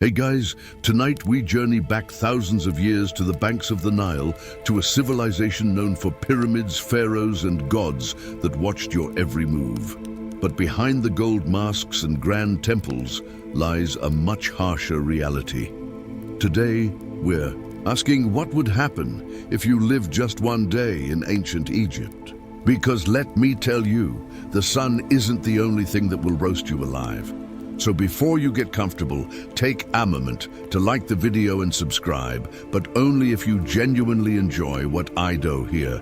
Hey guys, tonight we journey back thousands of years to the banks of the Nile, to a civilization known for pyramids, pharaohs and gods that watched your every move. But behind the gold masks and grand temples lies a much harsher reality. Today, we're asking what would happen if you lived just one day in ancient Egypt. Because let me tell you, the sun isn't the only thing that will roast you alive. So before you get comfortable, take a moment to like the video and subscribe, but only if you genuinely enjoy what I do here.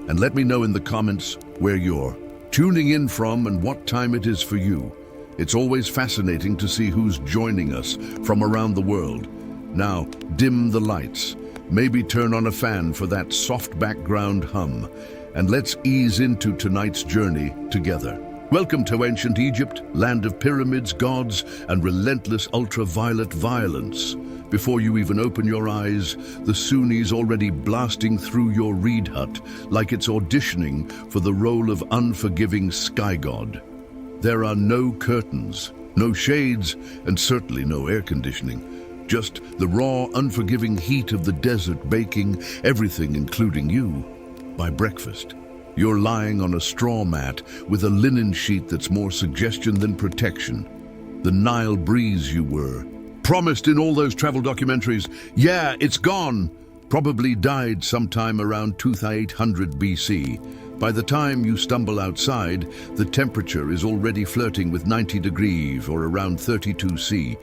And let me know in the comments where you're tuning in from and what time it is for you. It's always fascinating to see who's joining us from around the world. Now, dim the lights, maybe turn on a fan for that soft background hum, and let's ease into tonight's journey together. Welcome to ancient Egypt, land of pyramids, gods, and relentless ultraviolet violence. Before you even open your eyes, the Sunni's already blasting through your reed hut like it's auditioning for the role of unforgiving sky god. There are no curtains, no shades, and certainly no air conditioning. Just the raw, unforgiving heat of the desert baking everything, including you, by breakfast. You're lying on a straw mat with a linen sheet that's more suggestion than protection. The Nile breeze you were promised in all those travel documentaries, yeah, it's gone. Probably died sometime around 2800 BC. By the time you stumble outside, the temperature is already flirting with 90 degrees or around 32 C.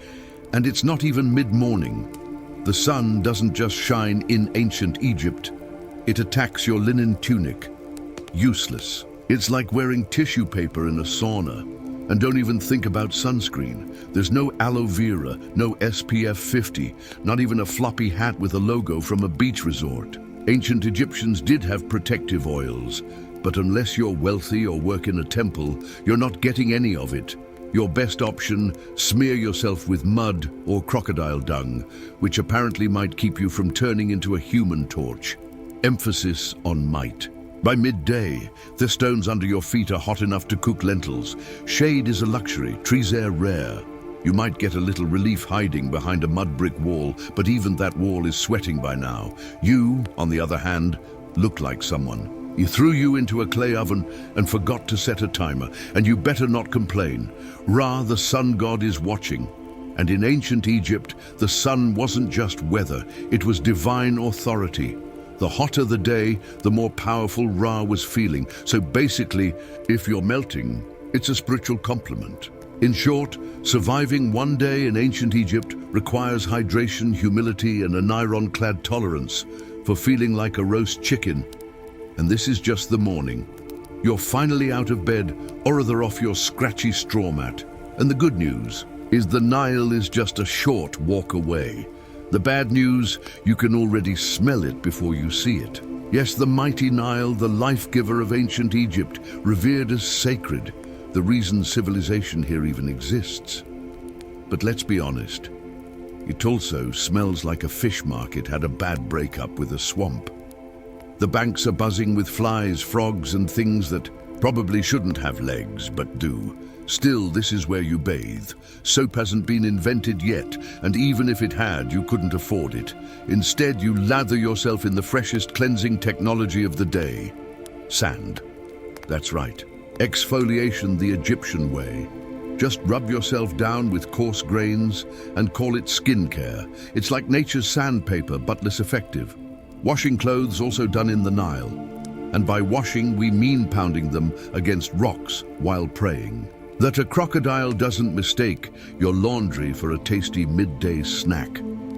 And it's not even mid-morning. The sun doesn't just shine in ancient Egypt. It attacks your linen tunic. Useless. It's like wearing tissue paper in a sauna. And don't even think about sunscreen. There's no aloe vera, no SPF 50, not even a floppy hat with a logo from a beach resort. Ancient Egyptians did have protective oils, but unless you're wealthy or work in a temple, you're not getting any of it. Your best option, smear yourself with mud or crocodile dung, which apparently might keep you from turning into a human torch. Emphasis on might. By midday, the stones under your feet are hot enough to cook lentils. Shade is a luxury, trees are rare. You might get a little relief hiding behind a mud brick wall, but even that wall is sweating by now. You, on the other hand, look like someone. He threw you into a clay oven and forgot to set a timer, and you better not complain. Ra, the sun god, is watching. And in ancient Egypt, the sun wasn't just weather, it was divine authority. The hotter the day, the more powerful Ra was feeling. So basically, if you're melting, it's a spiritual compliment. In short, surviving one day in ancient Egypt requires hydration, humility, and an iron-clad tolerance for feeling like a roast chicken. And this is just the morning. You're finally out of bed, or rather off your scratchy straw mat. And the good news is the Nile is just a short walk away. The bad news, you can already smell it before you see it. Yes, the mighty Nile, the life-giver of ancient Egypt, revered as sacred, the reason civilization here even exists. But let's be honest, it also smells like a fish market had a bad breakup with a swamp. The banks are buzzing with flies, frogs, and things that probably shouldn't have legs, but do. Still, this is where you bathe. Soap hasn't been invented yet, and even if it had, you couldn't afford it. Instead, you lather yourself in the freshest cleansing technology of the day. Sand. That's right. Exfoliation the Egyptian way. Just rub yourself down with coarse grains and call it skincare. It's like nature's sandpaper, but less effective. Washing clothes also done in the Nile. And by washing, we mean pounding them against rocks while praying. That a crocodile doesn't mistake your laundry for a tasty midday snack.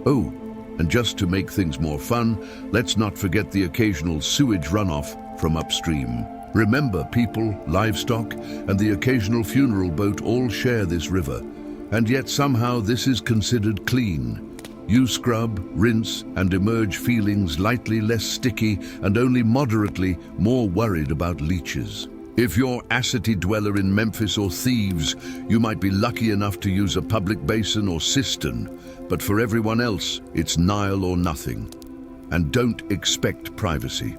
Oh, and just to make things more fun, let's not forget the occasional sewage runoff from upstream. Remember, people, livestock, and the occasional funeral boat all share this river, and yet somehow this is considered clean. You scrub, rinse, and emerge feeling slightly less sticky and only moderately more worried about leeches. If you're a city dweller in Memphis or Thieves, you might be lucky enough to use a public basin or cistern, but for everyone else, it's Nile or nothing. And don't expect privacy.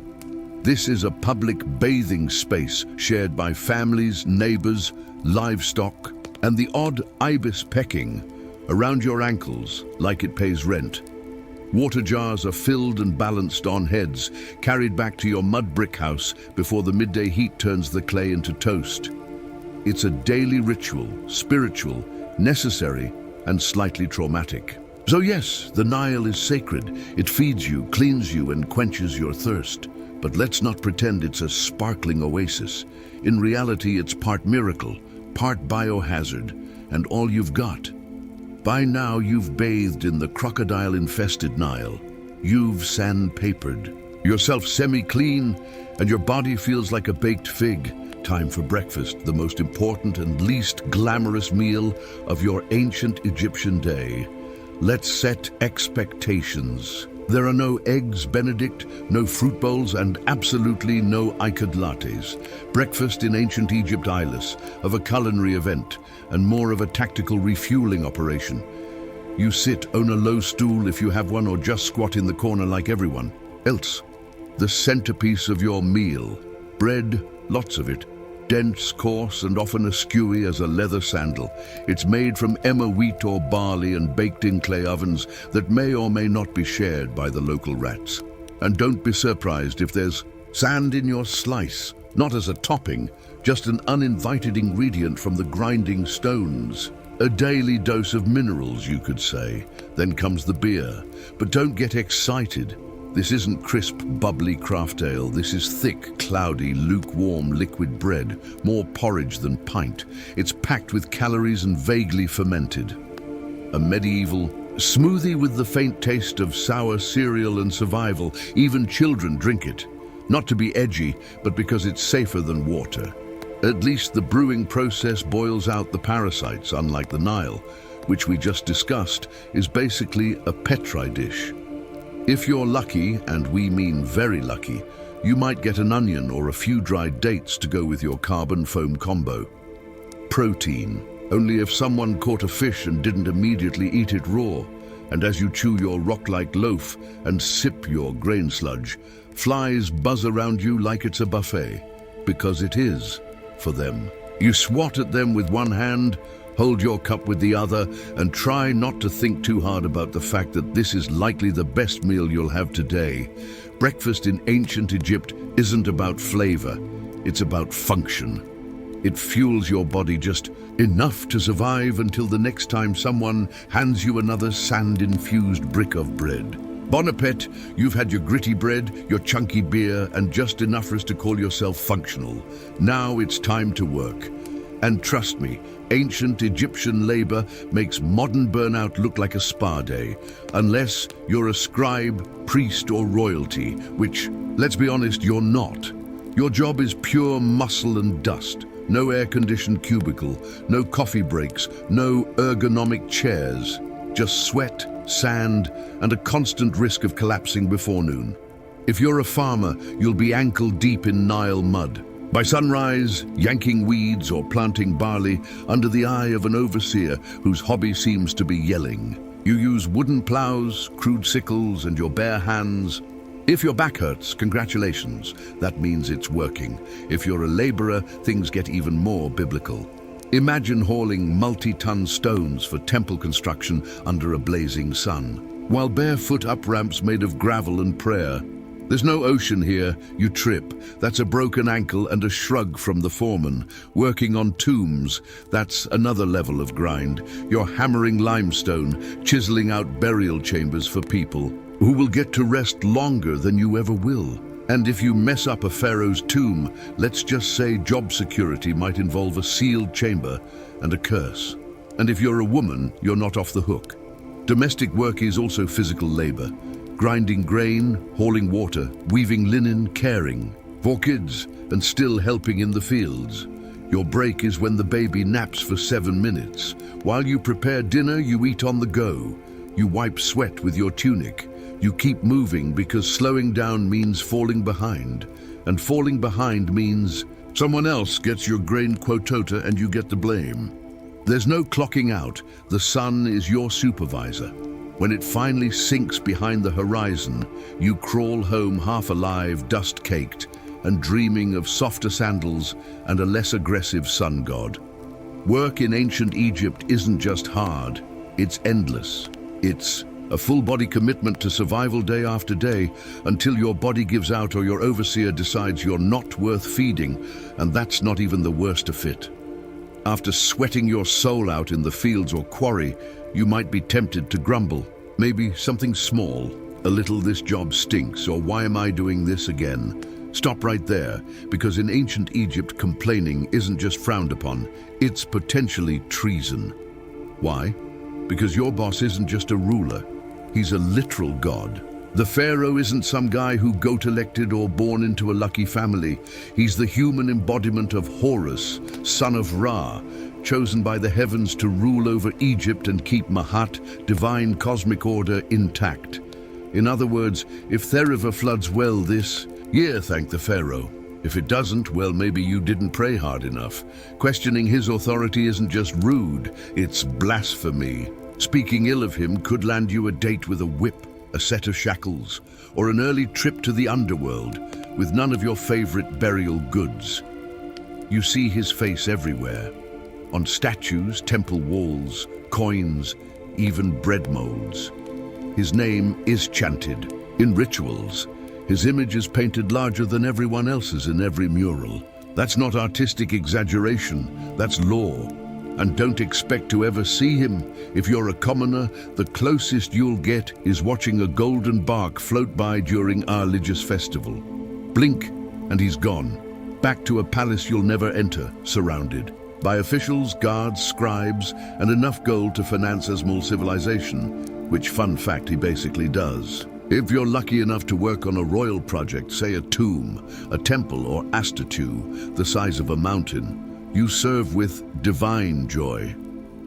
This is a public bathing space shared by families, neighbors, livestock, and the odd ibis pecking around your ankles, like it pays rent. Water jars are filled and balanced on heads, carried back to your mud brick house before the midday heat turns the clay into toast. It's a daily ritual, spiritual, necessary, and slightly traumatic. So yes, the Nile is sacred. It feeds you, cleans you, and quenches your thirst. But let's not pretend it's a sparkling oasis. In reality, it's part miracle, part biohazard, and all you've got. By now, you've bathed in the crocodile-infested Nile. You've sandpapered yourself semi-clean, and your body feels like a baked fig. Time for breakfast, the most important and least glamorous meal of your ancient Egyptian day. Let's set expectations. There are no eggs Benedict, no fruit bowls, and absolutely no iced lattes. Breakfast in ancient Egypt eyeless of a culinary event and more of a tactical refueling operation. You sit on a low stool if you have one, or just squat in the corner like everyone else. The centerpiece of your meal. Bread, lots of it. Dense, coarse, and often as skewy as a leather sandal. It's made from emmer wheat or barley and baked in clay ovens that may or may not be shared by the local rats. And don't be surprised if there's sand in your slice, not as a topping, just an uninvited ingredient from the grinding stones. A daily dose of minerals, you could say. Then comes the beer. But don't get excited. This isn't crisp, bubbly craft ale. This is thick, cloudy, lukewarm liquid bread, more porridge than pint. It's packed with calories and vaguely fermented. A medieval smoothie with the faint taste of sour cereal and survival. Even children drink it. Not to be edgy, but because it's safer than water. At least the brewing process boils out the parasites, unlike the Nile, which we just discussed, is basically a petri dish. If you're lucky, and we mean very lucky, you might get an onion or a few dried dates to go with your carbon foam combo. Protein, only if someone caught a fish and didn't immediately eat it raw. And as you chew your rock-like loaf and sip your grain sludge, flies buzz around you like it's a buffet, because it is, for them. You swat at them with one hand, hold your cup with the other, and try not to think too hard about the fact that this is likely the best meal you'll have today. Breakfast in ancient Egypt isn't about flavor, it's about function. It fuels your body just enough to survive until the next time someone hands you another sand-infused brick of bread. Bon appetit, you've had your gritty bread, your chunky beer, and just enough for us to call yourself functional. Now it's time to work. And trust me, ancient Egyptian labor makes modern burnout look like a spa day, unless you're a scribe, priest, or royalty, which, let's be honest, you're not. Your job is pure muscle and dust. No air-conditioned cubicle, no coffee breaks, no ergonomic chairs. Just sweat, sand, and a constant risk of collapsing before noon. If you're a farmer, you'll be ankle-deep in Nile mud. By sunrise, yanking weeds or planting barley under the eye of an overseer whose hobby seems to be yelling. You use wooden plows, crude sickles, and your bare hands. If your back hurts, congratulations, that means it's working. If you're a laborer, things get even more biblical. Imagine hauling multi-ton stones for temple construction under a blazing sun, while barefoot up ramps made of gravel and prayer. There's no ocean here, you trip. That's a broken ankle and a shrug from the foreman. Working on tombs, that's another level of grind. You're hammering limestone, chiseling out burial chambers for people who will get to rest longer than you ever will. And if you mess up a pharaoh's tomb, let's just say job security might involve a sealed chamber and a curse. And if you're a woman, you're not off the hook. Domestic work is also physical labor. Grinding grain, hauling water, weaving linen, caring for kids, and still helping in the fields. Your break is when the baby naps for 7 minutes. While you prepare dinner, you eat on the go. You wipe sweat with your tunic. You keep moving because slowing down means falling behind. And falling behind means someone else gets your grain quota and you get the blame. There's no clocking out. The sun is your supervisor. When it finally sinks behind the horizon, you crawl home half alive, dust-caked, and dreaming of softer sandals and a less aggressive sun god. Work in ancient Egypt isn't just hard, It's endless. It's a full-body commitment to survival day after day until your body gives out or your overseer decides you're not worth feeding, and that's not even the worst of it. After sweating your soul out in the fields or quarry, you might be tempted to grumble. Maybe something small, a little "this job stinks" or "why am I doing this again?" Stop right there, because in ancient Egypt, complaining isn't just frowned upon, it's potentially treason. Why? Because your boss isn't just a ruler, he's a literal god. The pharaoh isn't some guy who got elected or born into a lucky family. He's the human embodiment of Horus, son of Ra, chosen by the heavens to rule over Egypt and keep Mahat, divine cosmic order, intact. In other words, if Theriva floods well this year, thank the pharaoh. If it doesn't, well, maybe you didn't pray hard enough. Questioning his authority isn't just rude, it's blasphemy. Speaking ill of him could land you a date with a whip, a set of shackles, or an early trip to the underworld with none of your favorite burial goods. You see his face everywhere, on statues, temple walls, coins, even bread molds. His name is chanted in rituals. His image is painted larger than everyone else's in every mural. That's not artistic exaggeration, that's law. And don't expect to ever see him. If you're a commoner, the closest you'll get is watching a golden bark float by during our religious festival. Blink, and he's gone. Back to a palace you'll never enter, surrounded by officials, guards, scribes, and enough gold to finance a small civilization, which, fun fact, he basically does. If you're lucky enough to work on a royal project, say a tomb, a temple, or a statue the size of a mountain, you serve with divine joy.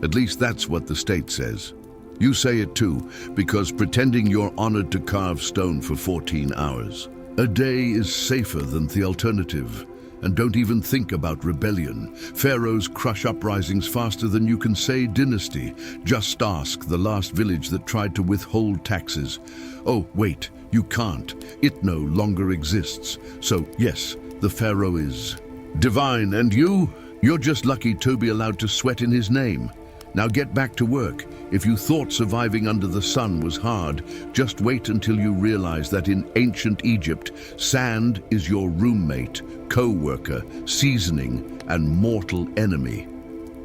At least that's what the state says. You say it too, because pretending you're honored to carve stone for 14 hours a day is safer than the alternative. And don't even think about rebellion. Pharaohs crush uprisings faster than you can say dynasty. Just ask the last village that tried to withhold taxes. Oh, wait, you can't. It no longer exists. So, yes, the pharaoh is divine, and you're just lucky to be allowed to sweat in his name. Now get back to work. If you thought surviving under the sun was hard, just wait until you realize that in ancient Egypt, sand is your roommate, co-worker, seasoning, and mortal enemy.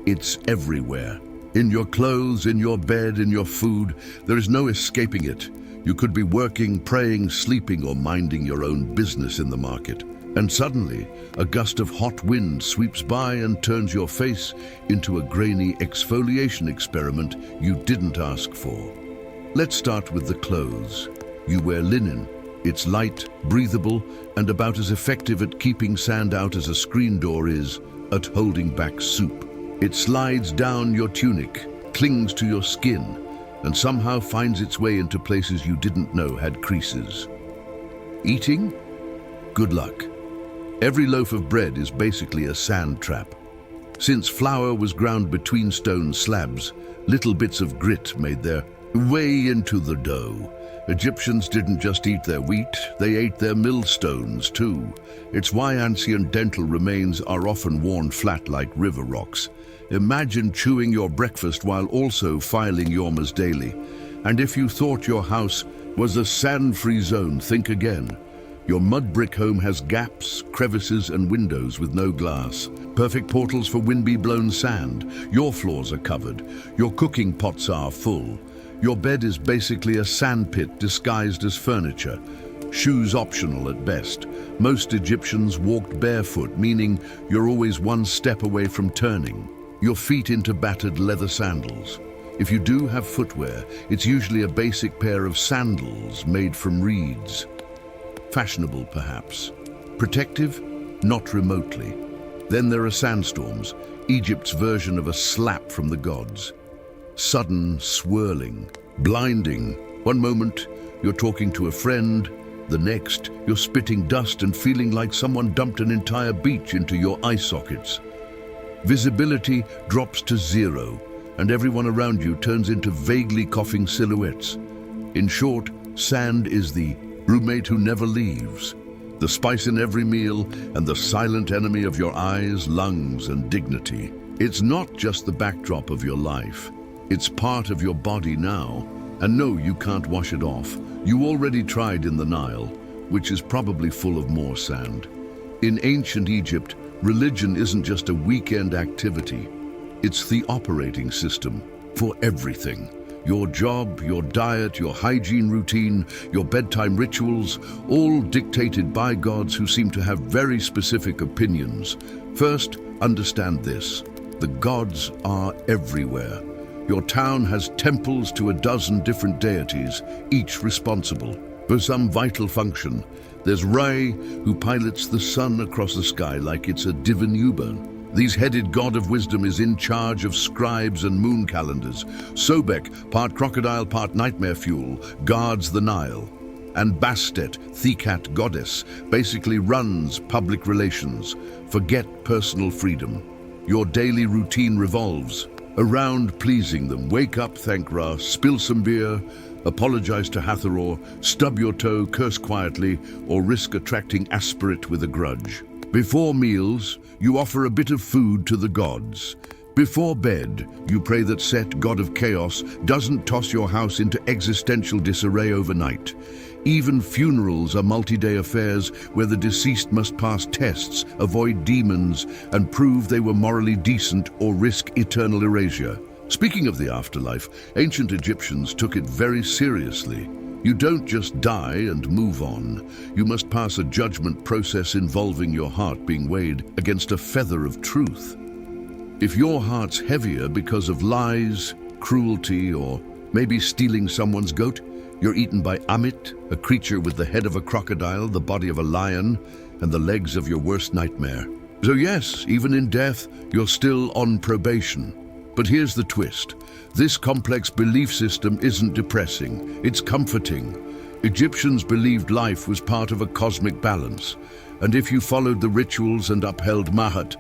It's everywhere. In your clothes, in your bed, in your food. There is no escaping it. You could be working, praying, sleeping, or minding your own business in the market. And suddenly, a gust of hot wind sweeps by and turns your face into a grainy exfoliation experiment you didn't ask for. Let's start with the clothes. You wear linen. It's light, breathable, and about as effective at keeping sand out as a screen door is at holding back soup. It slides down your tunic, clings to your skin, and somehow finds its way into places you didn't know had creases. Eating? Good luck. Every loaf of bread is basically a sand trap. Since flour was ground between stone slabs, little bits of grit made their way into the dough. Egyptians didn't just eat their wheat, they ate their millstones too. It's why ancient dental remains are often worn flat like river rocks. Imagine chewing your breakfast while also filing yours daily. And if you thought your house was a sand-free zone, think again. Your mud brick home has gaps, crevices, and windows with no glass. Perfect portals for wind-blown sand. Your floors are covered. Your cooking pots are full. Your bed is basically a sandpit disguised as furniture. Shoes optional at best. Most Egyptians walked barefoot, meaning you're always one step away from turning your feet into battered leather sandals. If you do have footwear, it's usually a basic pair of sandals made from reeds. Fashionable, perhaps. Protective? Not remotely. Then there are sandstorms, Egypt's version of a slap from the gods. Sudden, swirling, blinding. One moment, you're talking to a friend. The next, you're spitting dust and feeling like someone dumped an entire beach into your eye sockets. Visibility drops to zero, and everyone around you turns into vaguely coughing silhouettes. In short, sand is the roommate who never leaves, the spice in every meal, and the silent enemy of your eyes, lungs, and dignity. It's not just the backdrop of your life. It's part of your body now. And no, you can't wash it off. You already tried in the Nile, which is probably full of more sand. In ancient Egypt, religion isn't just a weekend activity. It's the operating system for everything. Your job, your diet, your hygiene routine, your bedtime rituals, all dictated by gods who seem to have very specific opinions. First, understand this. The gods are everywhere. Your town has temples to a dozen different deities, each responsible for some vital function. There's Re, who pilots the sun across the sky like it's a divine Uber. These headed god of wisdom is in charge of scribes and moon calendars. Sobek, part crocodile, part nightmare fuel, guards the Nile. And Bastet, Thikat goddess, basically runs public relations. Forget personal freedom. Your daily routine revolves around pleasing them. Wake up, thank Ra, spill some beer, apologize to Hathor, stub your toe, curse quietly, or risk attracting aspirate with a grudge. Before meals, you offer a bit of food to the gods. Before bed, you pray that Set, god of chaos, doesn't toss your house into existential disarray overnight. Even funerals are multi-day affairs where the deceased must pass tests, avoid demons, and prove they were morally decent or risk eternal erasure. Speaking of the afterlife, ancient Egyptians took it very seriously. You don't just die and move on. You must pass a judgment process involving your heart being weighed against a feather of truth. If your heart's heavier because of lies, cruelty, or maybe stealing someone's goat, you're eaten by Amit, a creature with the head of a crocodile, the body of a lion, and the legs of your worst nightmare. So yes, even in death, you're still on probation. But here's the twist. This complex belief system isn't depressing, it's comforting. Egyptians believed life was part of a cosmic balance, and if you followed the rituals and upheld Mahat,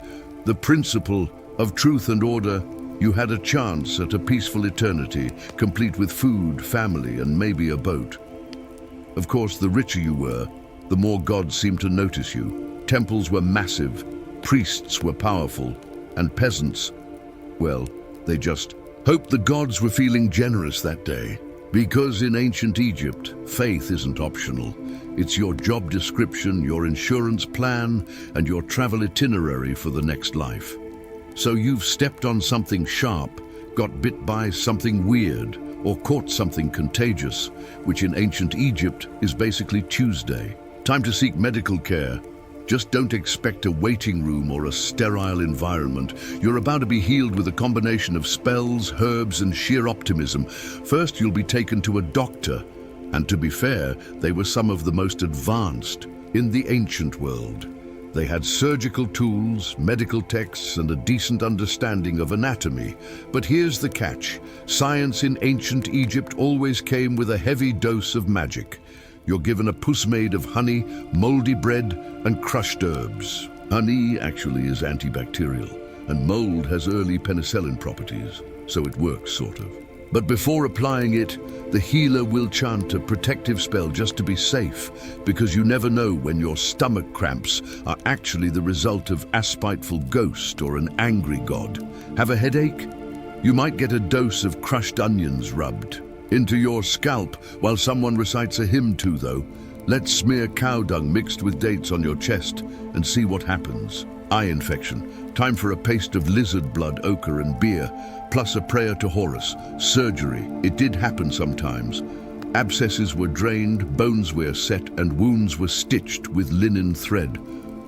the principle of truth and order, you had a chance at a peaceful eternity, complete with food, family, and maybe a boat. Of course, the richer you were, the more gods seemed to notice you. Temples were massive, priests were powerful, and peasants, well, they just hoped the gods were feeling generous that day. Because in ancient Egypt, faith isn't optional. It's your job description, your insurance plan, and your travel itinerary for the next life. So you've stepped on something sharp, got bit by something weird, or caught something contagious, which in ancient Egypt is basically Tuesday. Time to seek medical care. Just don't expect a waiting room or a sterile environment. You're about to be healed with a combination of spells, herbs, and sheer optimism. First, you'll be taken to a doctor. And to be fair, they were some of the most advanced in the ancient world. They had surgical tools, medical texts, and a decent understanding of anatomy. But here's the catch. Science in ancient Egypt always came with a heavy dose of magic. You're given a puss made of honey, moldy bread, and crushed herbs. Honey actually is antibacterial, and mold has early penicillin properties, so it works, sort of. But before applying it, the healer will chant a protective spell just to be safe, because you never know when your stomach cramps are actually the result of a spiteful ghost or an angry god. Have a headache? You might get a dose of crushed onions rubbed into your scalp while someone recites a hymn too, though. Let's smear cow dung mixed with dates on your chest and see what happens. Eye infection. Time for a paste of lizard blood, ochre, and beer, plus a prayer to Horus. Surgery. It did happen sometimes. Abscesses were drained, bones were set, and wounds were stitched with linen thread.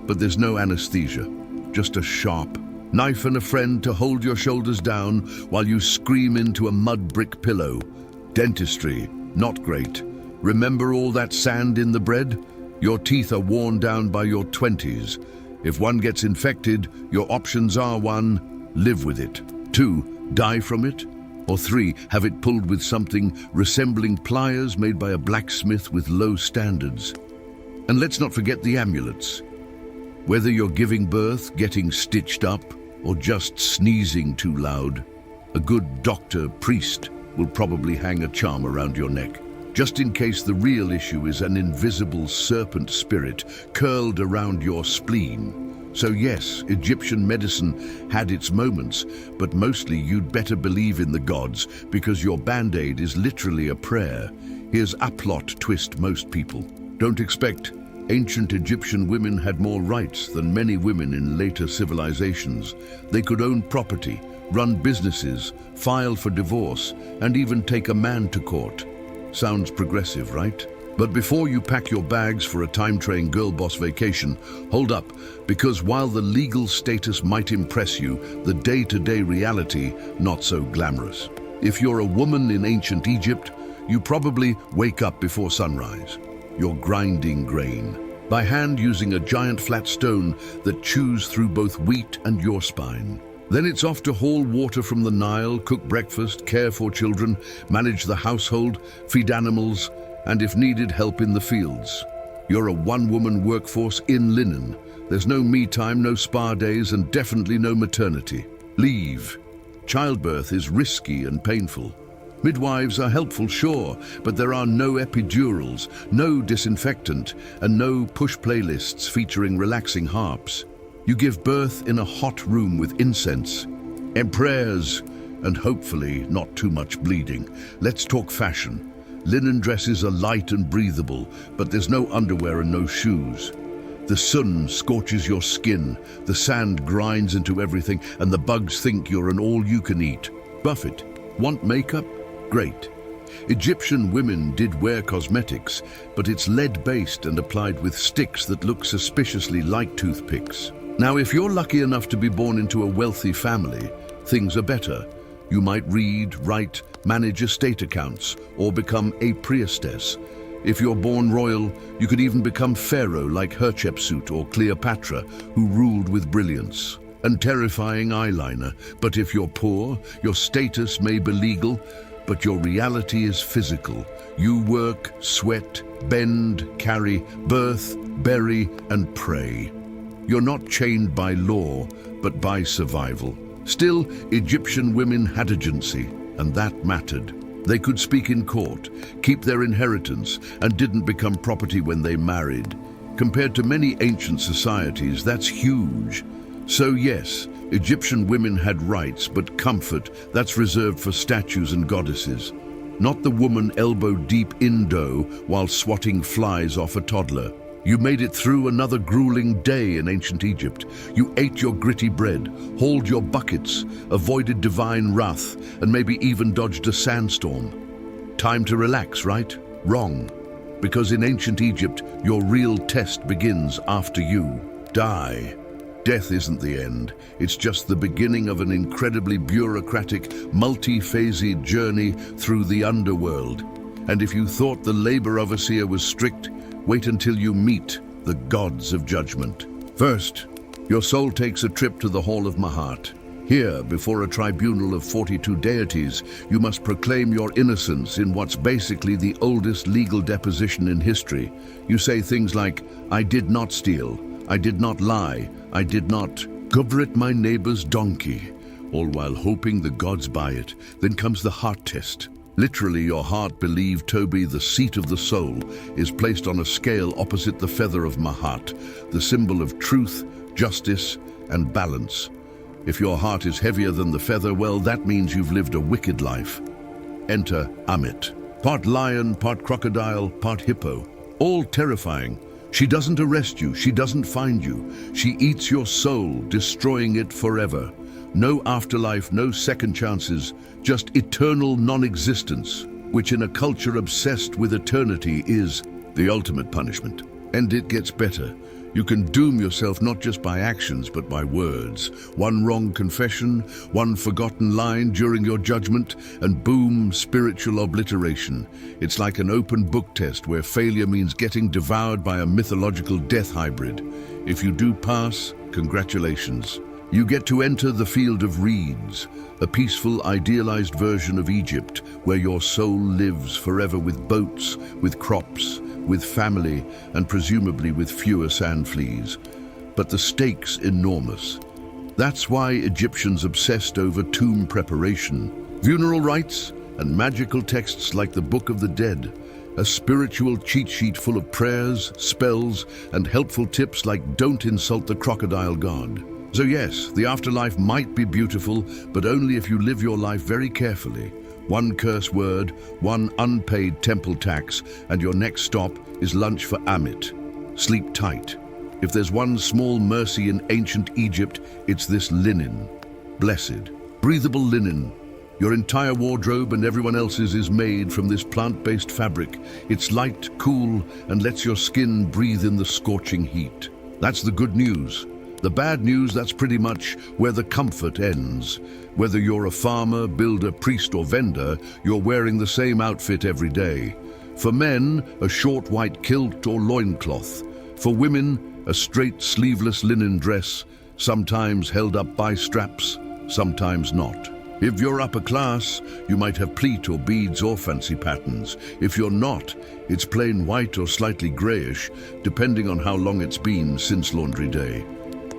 But there's no anesthesia, just a sharp knife and a friend to hold your shoulders down while you scream into a mud brick pillow. Dentistry. Not great. Remember all that sand in the bread? Your teeth are worn down by your 20s. If one gets infected, your options are 1, live with it, 2, die from it, or 3, have it pulled with something resembling pliers made by a blacksmith with low standards. And let's not forget the amulets. Whether you're giving birth, getting stitched up, or just sneezing too loud, a good doctor, priest, will probably hang a charm around your neck. just in case the real issue is an invisible serpent spirit curled around your spleen. So yes, Egyptian medicine had its moments, but mostly you'd better believe in the gods, because your band-aid is literally a prayer. Here's a plot twist most people don't expect. Ancient Egyptian women had more rights than many women in later civilizations. They could own property, run businesses, file for divorce, and even take a man to court. Sounds progressive, right? But before you pack your bags for a time-trained girl boss vacation, hold up, because while the legal status might impress you, the day-to-day reality, not so glamorous. If you're a woman in ancient Egypt, you probably wake up before sunrise. You're grinding grain by hand using a giant flat stone that chews through both wheat and your spine. Then it's off to haul water from the Nile, cook breakfast, care for children, manage the household, feed animals, and if needed, help in the fields. You're a one-woman workforce in linen. There's no me time, no spa days, and definitely no maternity leave. Childbirth is risky and painful. Midwives are helpful, sure, but there are no epidurals, no disinfectant, and no push playlists featuring relaxing harps. You give birth in a hot room with incense and prayers, and hopefully not too much bleeding. Let's talk fashion. Linen dresses are light and breathable, but there's no underwear and no shoes. The sun scorches your skin, the sand grinds into everything, and the bugs think you're an all-you-can-eat. Buffet. Want makeup? Great. Egyptian women did wear cosmetics, but it's lead-based and applied with sticks that look suspiciously like toothpicks. Now, if you're lucky enough to be born into a wealthy family, things are better. You might read, write, manage estate accounts, or become a priestess. If you're born royal, you could even become pharaoh like Hatshepsut or Cleopatra, who ruled with brilliance and terrifying eyeliner. But if you're poor, your status may be legal, but your reality is physical. You work, sweat, bend, carry, birth, bury, and pray. You're not chained by law, but by survival. Still, Egyptian women had agency, and that mattered. They could speak in court, keep their inheritance, and didn't become property when they married. Compared to many ancient societies, that's huge. So yes, Egyptian women had rights, but comfort, that's reserved for statues and goddesses. Not the woman elbow-deep in dough while swatting flies off a toddler. You made it through another grueling day in ancient Egypt. You ate your gritty bread, hauled your buckets, avoided divine wrath, and maybe even dodged a sandstorm. Time to relax, right? Wrong. Because in ancient Egypt, your real test begins after you die. Death isn't the end. It's just the beginning of an incredibly bureaucratic, multi-phased journey through the underworld. And if you thought the labor overseer was strict, wait until you meet the gods of judgment. First, your soul takes a trip to the Hall of Mahat. Here, before a tribunal of 42 deities, you must proclaim your innocence in what's basically the oldest legal deposition in history. You say things like, "I did not steal, I did not lie, I did not covet my neighbor's donkey," all while hoping the gods buy it. Then comes the heart test. Literally, your heart, believe Toby, the seat of the soul, is placed on a scale opposite the feather of Mahat, the symbol of truth, justice, and balance. If your heart is heavier than the feather, well, that means you've lived a wicked life. Enter Amit. Part lion, part crocodile, part hippo. All terrifying. She doesn't arrest you, she doesn't find you. She eats your soul, destroying it forever. No afterlife, no second chances, just eternal non-existence, which in a culture obsessed with eternity is the ultimate punishment. And it gets better. You can doom yourself not just by actions, but by words. One wrong confession, one forgotten line during your judgment, and boom, spiritual obliteration. It's like an open book test where failure means getting devoured by a mythological death hybrid. If you do pass, congratulations. You get to enter the field of reeds, a peaceful, idealized version of Egypt, where your soul lives forever with boats, with crops, with family, and presumably with fewer sand fleas. But the stakes enormous. That's why Egyptians obsessed over tomb preparation, funeral rites, and magical texts like the Book of the Dead, a spiritual cheat sheet full of prayers, spells, and helpful tips like don't insult the crocodile god. So yes, the afterlife might be beautiful, but only if you live your life very carefully. One curse word, one unpaid temple tax, and your next stop is lunch for Amit. Sleep tight. If there's one small mercy in ancient Egypt, it's this linen. Blessed, breathable linen. Your entire wardrobe and everyone else's is made from this plant-based fabric. It's light, cool, and lets your skin breathe in the scorching heat. That's the good news. The bad news, that's pretty much where the comfort ends. Whether you're a farmer, builder, priest, or vendor, you're wearing the same outfit every day. For men, a short white kilt or loincloth. For women, a straight sleeveless linen dress, sometimes held up by straps, sometimes not. If you're upper class, you might have pleat or beads or fancy patterns. If you're not, it's plain white or slightly grayish, depending on how long it's been since laundry day.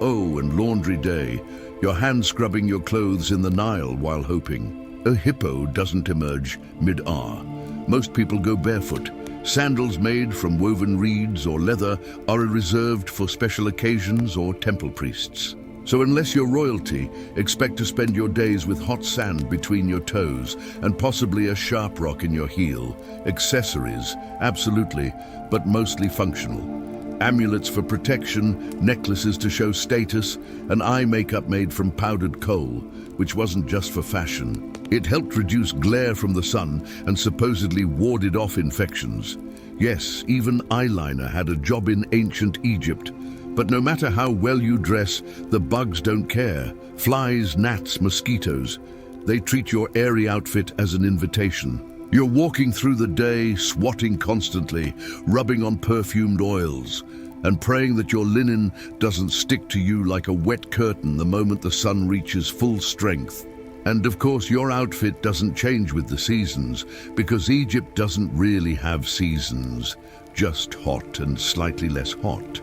Oh, and laundry day, you're hand scrubbing your clothes in the Nile while hoping a hippo doesn't emerge mid-air. Most people go barefoot. Sandals made from woven reeds or leather are reserved for special occasions or temple priests. So unless you're royalty, expect to spend your days with hot sand between your toes and possibly a sharp rock in your heel. Accessories, absolutely, but mostly functional. Amulets for protection, necklaces to show status, and eye makeup made from powdered coal, which wasn't just for fashion. It helped reduce glare from the sun and supposedly warded off infections. Yes, even eyeliner had a job in ancient Egypt. But no matter how well you dress, the bugs don't care. Flies, gnats, mosquitoes. They treat your airy outfit as an invitation. You're walking through the day, swatting constantly, rubbing on perfumed oils, and praying that your linen doesn't stick to you like a wet curtain the moment the sun reaches full strength. And of course, your outfit doesn't change with the seasons, because Egypt doesn't really have seasons, just hot and slightly less hot.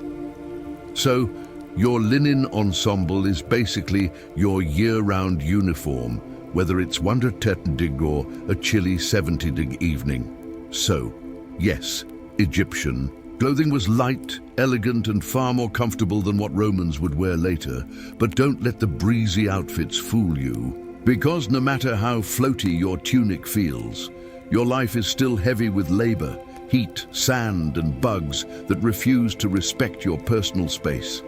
So, your linen ensemble is basically your year-round uniform, whether it's 110 dig or a chilly 70 dig evening. So, yes, Egyptian. Clothing was light, elegant, and far more comfortable than what Romans would wear later, but don't let the breezy outfits fool you. Because no matter how floaty your tunic feels, your life is still heavy with labor, heat, sand, and bugs that refuse to respect your personal space.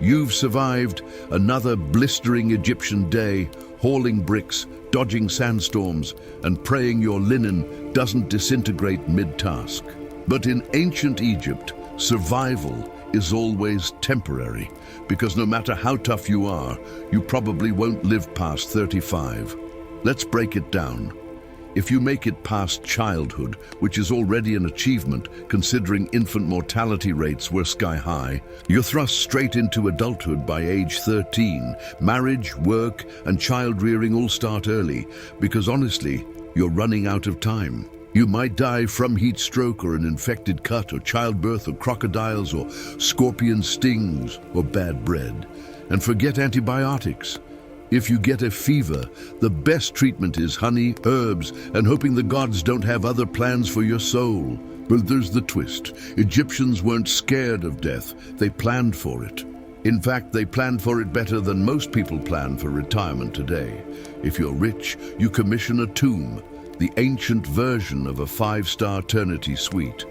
You've survived another blistering Egyptian day, hauling bricks, dodging sandstorms, and praying your linen doesn't disintegrate mid-task. But in ancient Egypt, survival is always temporary, because no matter how tough you are, you probably won't live past 35. Let's break it down. If you make it past childhood, which is already an achievement considering infant mortality rates were sky high, you're thrust straight into adulthood by age 13. Marriage, work, and child rearing all start early, because honestly, you're running out of time. You might die from heat stroke or an infected cut or childbirth or crocodiles or scorpion stings or bad bread. And forget antibiotics. If you get a fever, the best treatment is honey, herbs, and hoping the gods don't have other plans for your soul. But there's the twist. Egyptians weren't scared of death, they planned for it. In fact, they planned for it better than most people plan for retirement today. If you're rich, you commission a tomb, the ancient version of a 5-star eternity suite.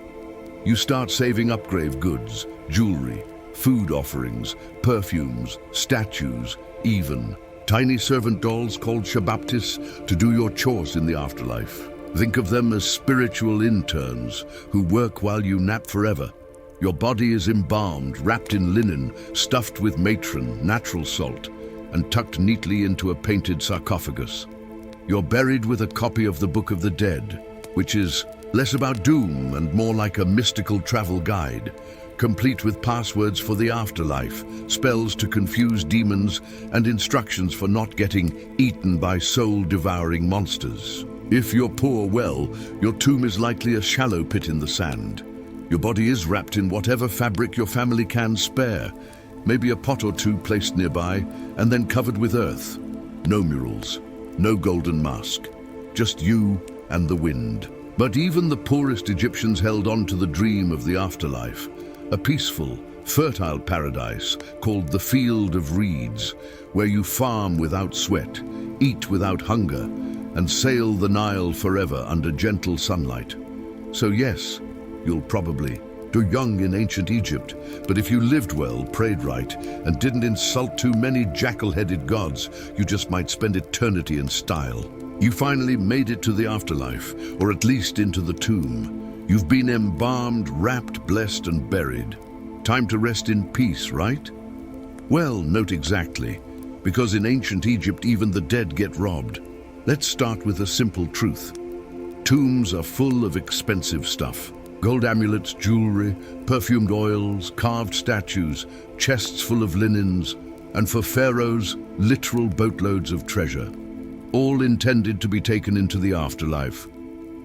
You start saving up grave goods, jewelry, food offerings, perfumes, statues, even tiny servant dolls called shabaptis to do your chores in the afterlife. Think of them as spiritual interns who work while you nap forever. Your body is embalmed, wrapped in linen, stuffed with matron, natural salt, and tucked neatly into a painted sarcophagus. You're buried with a copy of the Book of the Dead, which is less about doom and more like a mystical travel guide, complete with passwords for the afterlife, spells to confuse demons, and instructions for not getting eaten by soul-devouring monsters. If you're poor, well, your tomb is likely a shallow pit in the sand. Your body is wrapped in whatever fabric your family can spare, maybe a pot or two placed nearby, and then covered with earth. No murals, no golden mask. just you and the wind. But even the poorest Egyptians held on to the dream of the afterlife, a peaceful, fertile paradise called the Field of Reeds, where you farm without sweat, eat without hunger, and sail the Nile forever under gentle sunlight. So yes, you'll probably die young in ancient Egypt, but if you lived well, prayed right, and didn't insult too many jackal-headed gods, you just might spend eternity in style. You finally made it to the afterlife, or at least into the tomb. You've been embalmed, wrapped, blessed, and buried. Time to rest in peace, right? Well, not exactly, because in ancient Egypt even the dead get robbed. Let's start with a simple truth. Tombs are full of expensive stuff. Gold amulets, jewelry, perfumed oils, carved statues, chests full of linens, and for pharaohs, literal boatloads of treasure, all intended to be taken into the afterlife.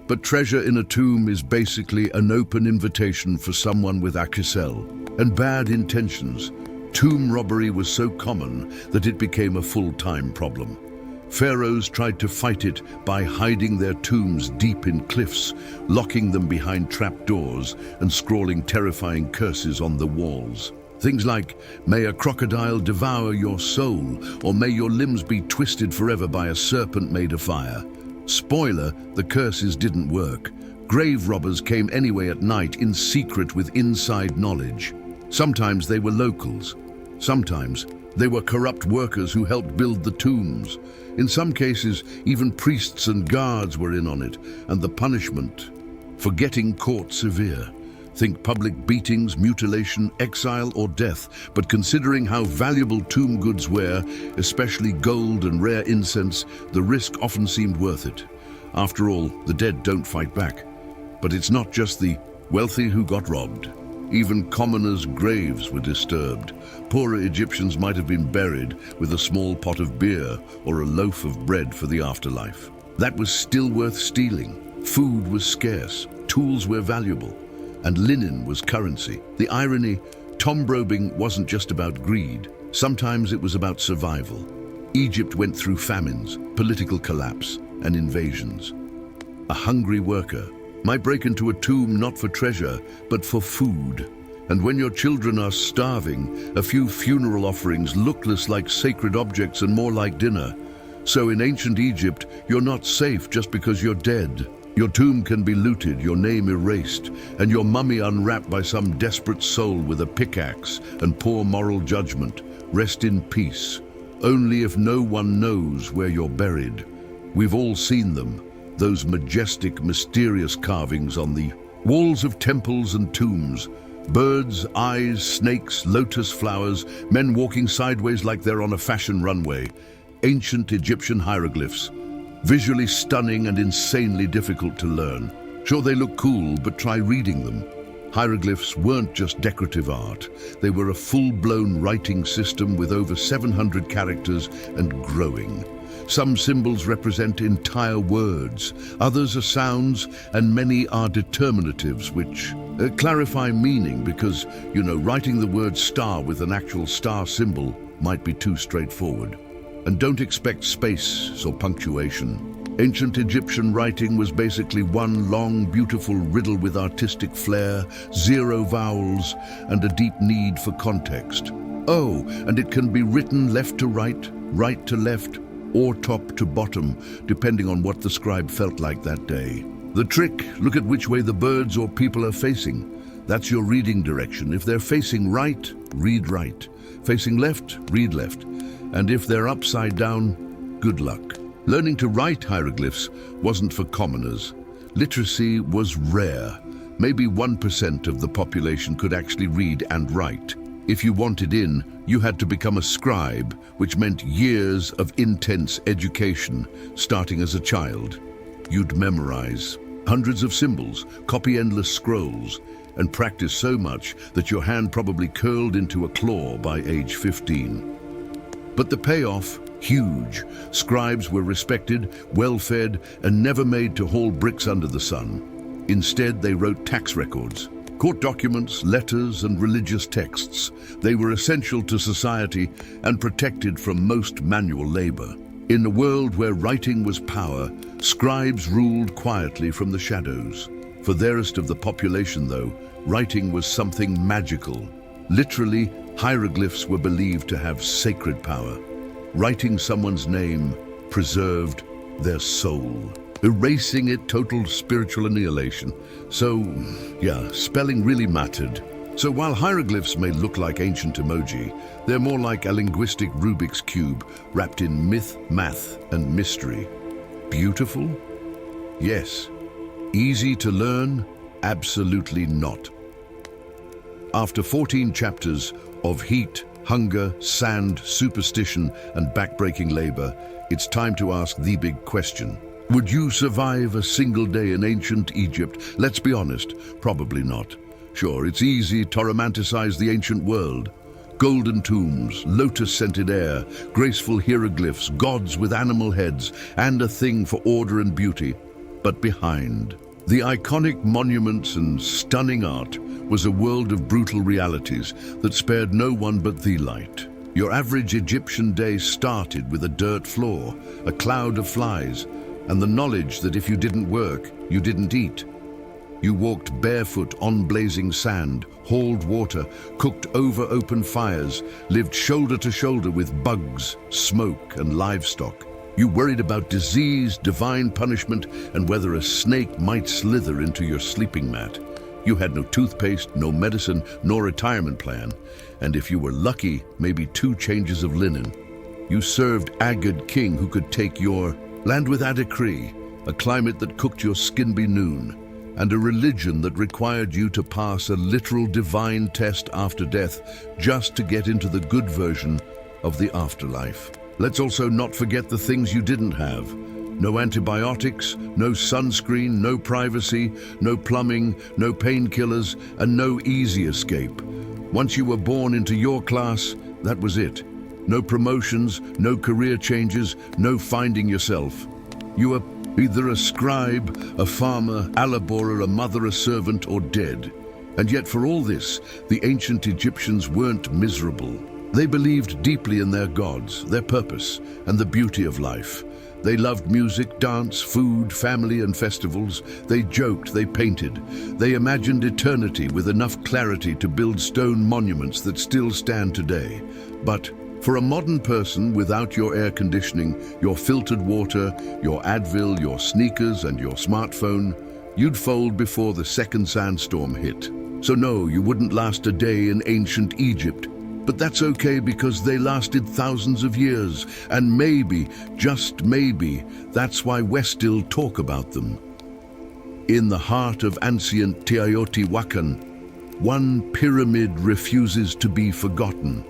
But treasure in a tomb is basically an open invitation for someone with akusel and bad intentions. Tomb robbery was so common that it became a full-time problem. Pharaohs tried to fight it by hiding their tombs deep in cliffs, locking them behind trapdoors and scrawling terrifying curses on the walls. Things like, "May a crocodile devour your soul," or "May your limbs be twisted forever by a serpent made of fire." Spoiler, the curses didn't work. Grave robbers came anyway at night in secret with inside knowledge. Sometimes they were locals. Sometimes they were corrupt workers who helped build the tombs. In some cases, even priests and guards were in on it, and the punishment for getting caught severe. Think public beatings, mutilation, exile, or death. But considering how valuable tomb goods were, especially gold and rare incense, the risk often seemed worth it. After all, the dead don't fight back. But it's not just the wealthy who got robbed. Even commoners' graves were disturbed. Poorer Egyptians might have been buried with a small pot of beer or a loaf of bread for the afterlife. That was still worth stealing. Food was scarce, tools were valuable, and linen was currency. The irony, tomb robbing wasn't just about greed. Sometimes it was about survival. Egypt went through famines, political collapse, and invasions. A hungry worker might break into a tomb not for treasure, but for food. And when your children are starving, a few funeral offerings look less like sacred objects and more like dinner. So in ancient Egypt, you're not safe just because you're dead. Your tomb can be looted, your name erased, and your mummy unwrapped by some desperate soul with a pickaxe and poor moral judgment. Rest in peace, only if no one knows where you're buried. We've all seen them. Those majestic, mysterious carvings on the walls of temples and tombs. Birds, eyes, snakes, lotus flowers, men walking sideways like they're on a fashion runway. Ancient Egyptian hieroglyphs. Visually stunning and insanely difficult to learn. Sure, they look cool, but try reading them. Hieroglyphs weren't just decorative art. They were a full-blown writing system with over 700 characters and growing. Some symbols represent entire words, others are sounds, and many are determinatives, which clarify meaning because, writing the word star with an actual star symbol might be too straightforward. And don't expect space or punctuation. Ancient Egyptian writing was basically one long, beautiful riddle with artistic flair, zero vowels, and a deep need for context. Oh, and it can be written left to right, right to left, or top to bottom, depending on what the scribe felt like that day. The trick, look at which way the birds or people are facing. That's your reading direction. If they're facing right, read right. Facing left, read left. And if they're upside down, good luck. Learning to write hieroglyphs wasn't for commoners. Literacy was rare. Maybe 1% of the population could actually read and write. If you wanted in, you had to become a scribe, which meant years of intense education, starting as a child. You'd memorize hundreds of symbols, copy endless scrolls, and practice so much that your hand probably curled into a claw by age 15. But the payoff, huge. Scribes were respected, well-fed, and never made to haul bricks under the sun. Instead, they wrote tax records, court documents, letters, and religious texts. They were essential to society and protected from most manual labor. In a world where writing was power, scribes ruled quietly from the shadows. For the rest of the population, though, writing was something magical. Literally, hieroglyphs were believed to have sacred power. Writing someone's name preserved their soul. Erasing it totaled spiritual annihilation. So, yeah, spelling really mattered. So while hieroglyphs may look like ancient emoji, they're more like a linguistic Rubik's Cube wrapped in myth, math, and mystery. Beautiful? Yes. Easy to learn? Absolutely not. After 14 chapters of heat, hunger, sand, superstition, and backbreaking labor, it's time to ask the big question. Would you survive a single day in ancient Egypt? Let's be honest, probably not. Sure, it's easy to romanticize the ancient world. Golden tombs, lotus-scented air, graceful hieroglyphs, gods with animal heads, and a thing for order and beauty. But behind the iconic monuments and stunning art was a world of brutal realities that spared no one but the light. Your average Egyptian day started with a dirt floor, a cloud of flies, and the knowledge that if you didn't work, you didn't eat. You walked barefoot on blazing sand, hauled water, cooked over open fires, lived shoulder to shoulder with bugs, smoke, and livestock. You worried about disease, divine punishment, and whether a snake might slither into your sleeping mat. You had no toothpaste, no medicine, nor retirement plan, and if you were lucky, maybe 2 changes of linen. You served Agad king who could take your land with a decree, a climate that cooked your skin by noon, and a religion that required you to pass a literal divine test after death just to get into the good version of the afterlife. Let's also not forget the things you didn't have. No antibiotics, no sunscreen, no privacy, no plumbing, no painkillers, and no easy escape. Once you were born into your class, that was it. No promotions, no career changes, no finding yourself. You were either a scribe, a farmer, a laborer, a mother, a servant, or dead. And yet for all this, the ancient Egyptians weren't miserable. They believed deeply in their gods, their purpose, and the beauty of life. They loved music, dance, food, family, and festivals. They joked, they painted. They imagined eternity with enough clarity to build stone monuments that still stand today. But for a modern person, without your air conditioning, your filtered water, your Advil, your sneakers, and your smartphone, you'd fold before the second sandstorm hit. So no, you wouldn't last a day in ancient Egypt. But that's okay because they lasted thousands of years, and maybe, just maybe, that's why we still talk about them. In the heart of ancient Teotihuacan, one pyramid refuses to be forgotten.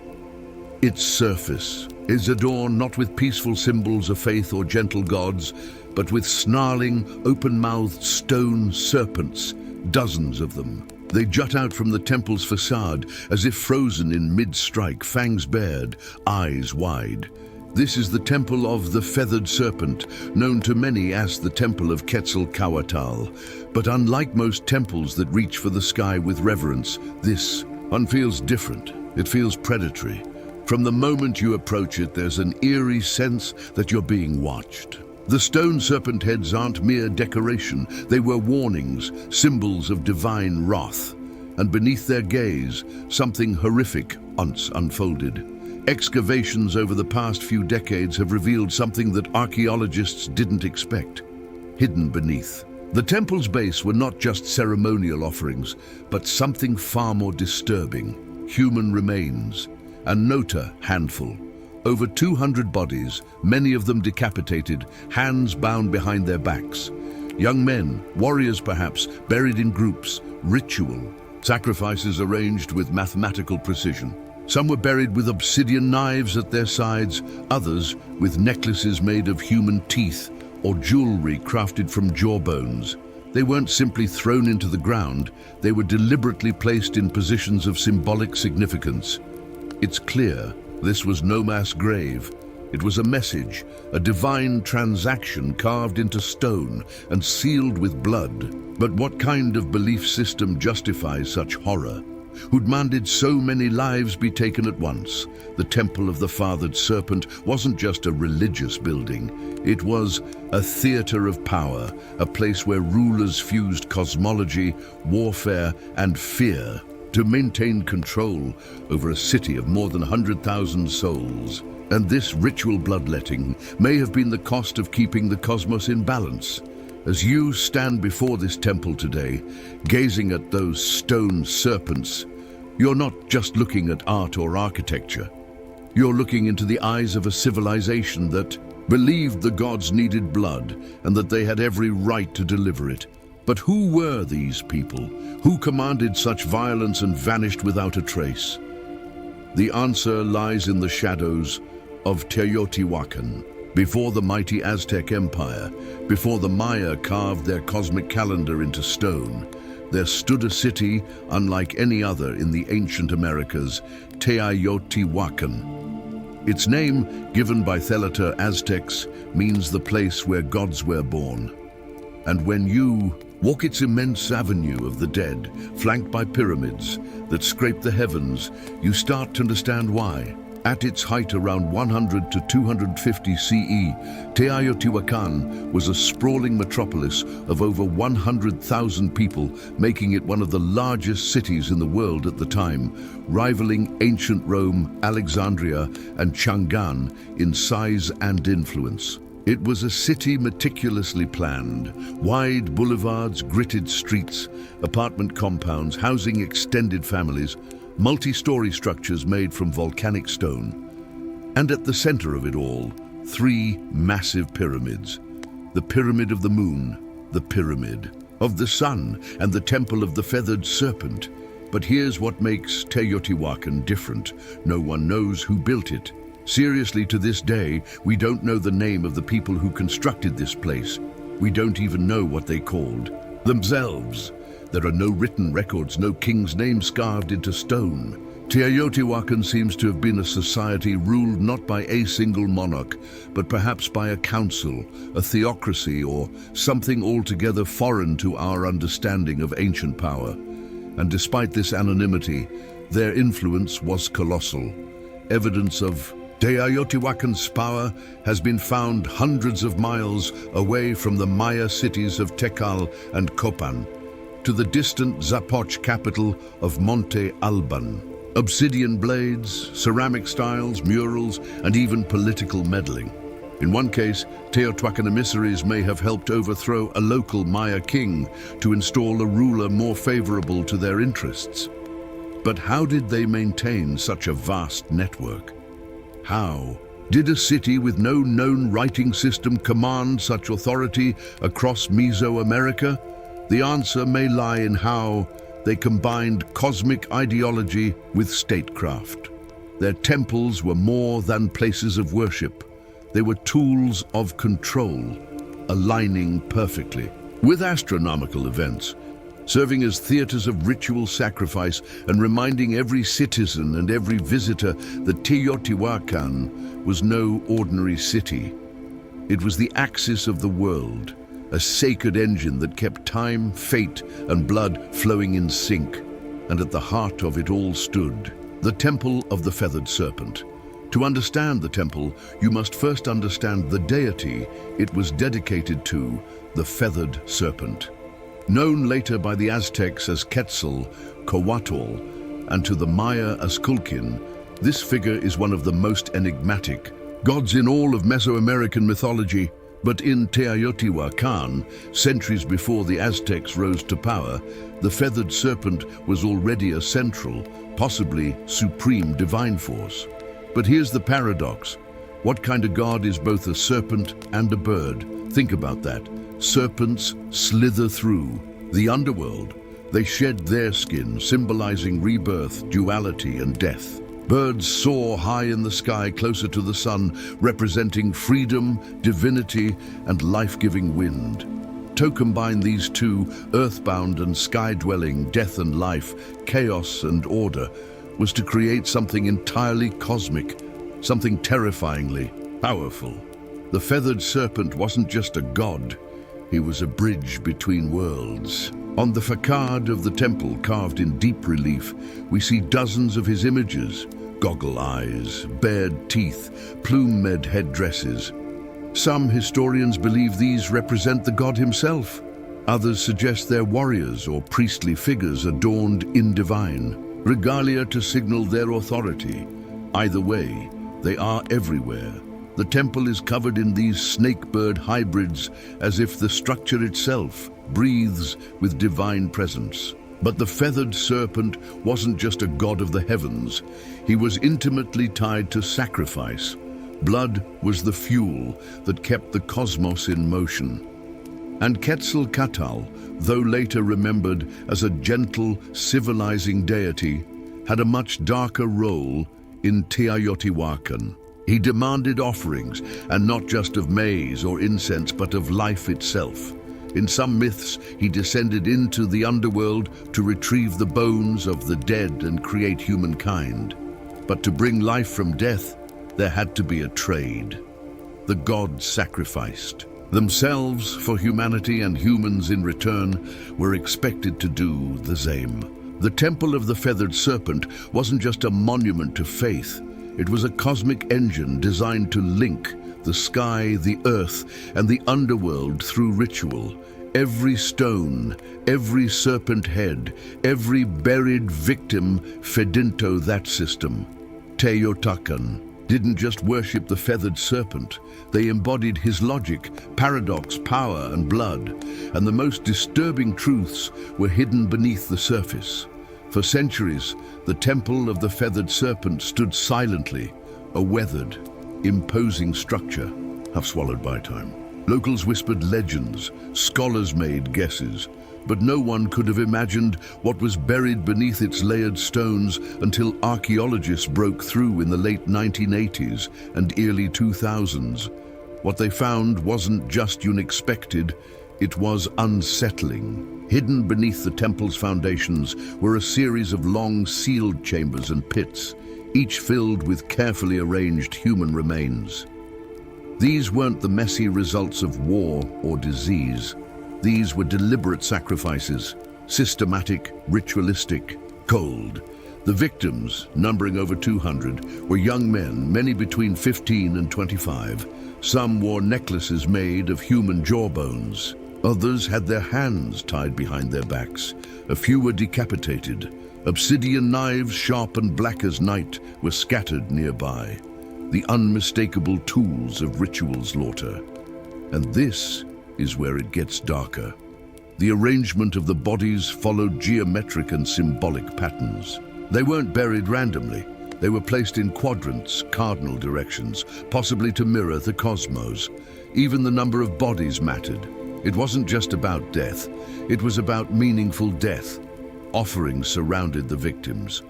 Its surface is adorned not with peaceful symbols of faith or gentle gods, but with snarling, open-mouthed stone serpents, dozens of them. They jut out from the temple's facade as if frozen in mid-strike, fangs bared, eyes wide. This is the temple of the feathered serpent, known to many as the temple of Quetzalcoatl. But unlike most temples that reach for the sky with reverence, this one feels different. It feels predatory. From the moment you approach it, there's an eerie sense that you're being watched. The stone serpent heads aren't mere decoration. They were warnings, symbols of divine wrath. And beneath their gaze, something horrific once unfolded. Excavations over the past few decades have revealed something that archaeologists didn't expect. Hidden beneath. The temple's base were not just ceremonial offerings, but something far more disturbing. Human remains. A nota handful. Over 200 bodies, many of them decapitated, hands bound behind their backs. Young men, warriors perhaps, buried in groups, ritual. Sacrifices arranged with mathematical precision. Some were buried with obsidian knives at their sides, others with necklaces made of human teeth or jewelry crafted from jawbones. They weren't simply thrown into the ground, they were deliberately placed in positions of symbolic significance. It's clear this was no mass grave. It was a message, a divine transaction carved into stone and sealed with blood. But what kind of belief system justifies such horror? who demanded so many lives be taken at once. The Temple of the Fathered Serpent wasn't just a religious building. It was a theater of power, a place where rulers fused cosmology, warfare, and fear to maintain control over a city of more than 100,000 souls. And this ritual bloodletting may have been the cost of keeping the cosmos in balance. As you stand before this temple today, gazing at those stone serpents, you're not just looking at art or architecture. You're looking into the eyes of a civilization that believed the gods needed blood and that they had every right to deliver it. But who were these people? Who commanded such violence and vanished without a trace? The answer lies in the shadows of Teotihuacan. Before the mighty Aztec Empire, before the Maya carved their cosmic calendar into stone, there stood a city unlike any other in the ancient Americas, Teotihuacan. Its name, given by Thelater Aztecs, means the place where gods were born. And when you walk its immense avenue of the dead, flanked by pyramids that scrape the heavens, you start to understand why. At its height around 100 to 250 CE, Teotihuacan was a sprawling metropolis of over 100,000 people, making it one of the largest cities in the world at the time, rivaling ancient Rome, Alexandria, and Chang'an in size and influence. It was a city meticulously planned, wide boulevards, gritted streets, apartment compounds housing extended families, multi-story structures made from volcanic stone. And at the center of it all, three massive pyramids. The Pyramid of the Moon, the Pyramid of the Sun, and the Temple of the Feathered Serpent. But here's what makes Teotihuacan different. No one knows who built it. Seriously, to this day, we don't know the name of the people who constructed this place. We don't even know what they called themselves. There are no written records, no king's name carved into stone. Teotihuacan seems to have been a society ruled not by a single monarch, but perhaps by a council, a theocracy, or something altogether foreign to our understanding of ancient power. And despite this anonymity, their influence was colossal. Evidence of Teotihuacan's power has been found hundreds of miles away from the Maya cities of Tikal and Copan, to the distant Zapoch capital of Monte Alban. Obsidian blades, ceramic styles, murals, and even political meddling. In one case, Teotihuacan emissaries may have helped overthrow a local Maya king to install a ruler more favorable to their interests. But how did they maintain such a vast network? How did a city with no known writing system command such authority across Mesoamerica? The answer may lie in how they combined cosmic ideology with statecraft. Their temples were more than places of worship. They were tools of control, aligning perfectly with astronomical events, serving as theaters of ritual sacrifice and reminding every citizen and every visitor that Teotihuacan was no ordinary city. It was the axis of the world, a sacred engine that kept time, fate, and blood flowing in sync. And at the heart of it all stood the Temple of the Feathered Serpent. To understand the temple, you must first understand the deity it was dedicated to, the Feathered Serpent. Known later by the Aztecs as Quetzal, Coatl, and to the Maya as Kulkin, this figure is one of the most enigmatic gods in all of Mesoamerican mythology. But in Teotihuacan, centuries before the Aztecs rose to power, the feathered serpent was already a central, possibly supreme divine force. But here's the paradox. What kind of god is both a serpent and a bird? Think about that. Serpents slither through the underworld. They shed their skin, symbolizing rebirth, duality, and death. Birds soar high in the sky, closer to the sun, representing freedom, divinity, and life-giving wind. To combine these two, earthbound and sky-dwelling, death and life, chaos and order, was to create something entirely cosmic, something terrifyingly powerful. The feathered serpent wasn't just a god, he was a bridge between worlds. On the facade of the temple, carved in deep relief, we see dozens of his images: goggle eyes, bared teeth, plumed headdresses. Some historians believe these represent the god himself. Others suggest they're warriors or priestly figures adorned in divine regalia to signal their authority. Either way, they are everywhere. The temple is covered in these snake-bird hybrids, as if the structure itself breathes with divine presence. But the feathered serpent wasn't just a god of the heavens. He was intimately tied to sacrifice. Blood was the fuel that kept the cosmos in motion. And Quetzalcoatl, though later remembered as a gentle, civilizing deity, had a much darker role in Teotihuacan. He demanded offerings, and not just of maize or incense, but of life itself. In some myths, he descended into the underworld to retrieve the bones of the dead and create humankind. But to bring life from death, there had to be a trade. The gods sacrificed themselves for humanity, and humans in return were expected to do the same. The Temple of the Feathered Serpent wasn't just a monument to faith. It was a cosmic engine designed to link the sky, the earth, and the underworld through ritual. Every stone, every serpent head, every buried victim fed into that system. Teotihuacan didn't just worship the feathered serpent. They embodied his logic, paradox, power, and blood. And the most disturbing truths were hidden beneath the surface. For centuries, the Temple of the Feathered Serpent stood silently, a weathered, imposing structure, half swallowed by time. Locals whispered legends, scholars made guesses, but no one could have imagined what was buried beneath its layered stones until archaeologists broke through in the late 1980s and early 2000s. What they found wasn't just unexpected, it was unsettling. Hidden beneath the temple's foundations were a series of long sealed chambers and pits, each filled with carefully arranged human remains. These weren't the messy results of war or disease. These were deliberate sacrifices, systematic, ritualistic, cold. The victims, numbering over 200, were young men, many between 15 and 25. Some wore necklaces made of human jawbones. Others had their hands tied behind their backs. A few were decapitated. Obsidian knives, sharp and black as night, were scattered nearby. The unmistakable tools of ritual slaughter. And this is where it gets darker. The arrangement of the bodies followed geometric and symbolic patterns. They weren't buried randomly. They were placed in quadrants, cardinal directions, possibly to mirror the cosmos. Even the number of bodies mattered. It wasn't just about death. It was about meaningful death. Offerings surrounded the victims.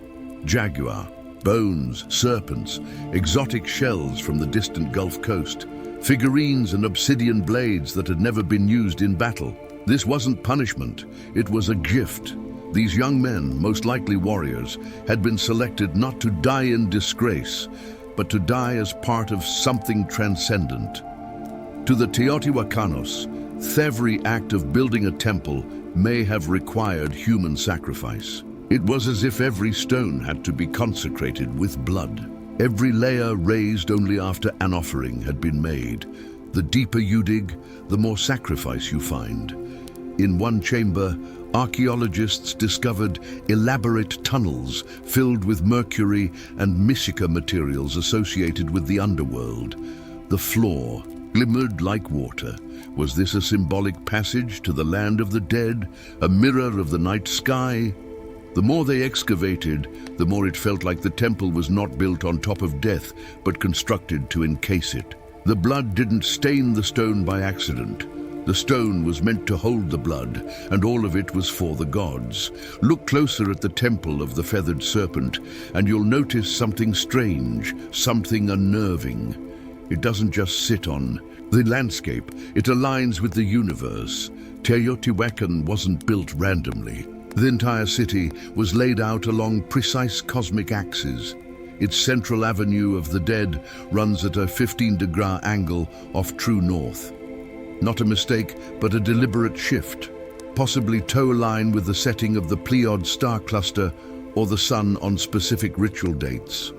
Jaguar, bones, serpents, exotic shells from the distant Gulf Coast, figurines and obsidian blades that had never been used in battle. This wasn't punishment, it was a gift. These young men, most likely warriors, had been selected not to die in disgrace, but to die as part of something transcendent. To the Teotihuacanos, every act of building a temple may have required human sacrifice. It was as if every stone had to be consecrated with blood. Every layer raised only after an offering had been made. The deeper you dig, the more sacrifice you find. In one chamber, archaeologists discovered elaborate tunnels filled with mercury and mica materials associated with the underworld. The floor glimmered like water. Was this a symbolic passage to the land of the dead, a mirror of the night sky? The more they excavated, the more it felt like the temple was not built on top of death, but constructed to encase it. The blood didn't stain the stone by accident. The stone was meant to hold the blood, and all of it was for the gods. Look closer at the Temple of the Feathered Serpent, and you'll notice something strange, something unnerving. It doesn't just sit on the landscape, it aligns with the universe. Teotihuacan wasn't built randomly. The entire city was laid out along precise cosmic axes. Its central avenue of the dead runs at a 15-degree angle off true north. Not a mistake, but a deliberate shift. possibly toe line with the setting of the Pleiad star cluster or the sun on specific ritual dates.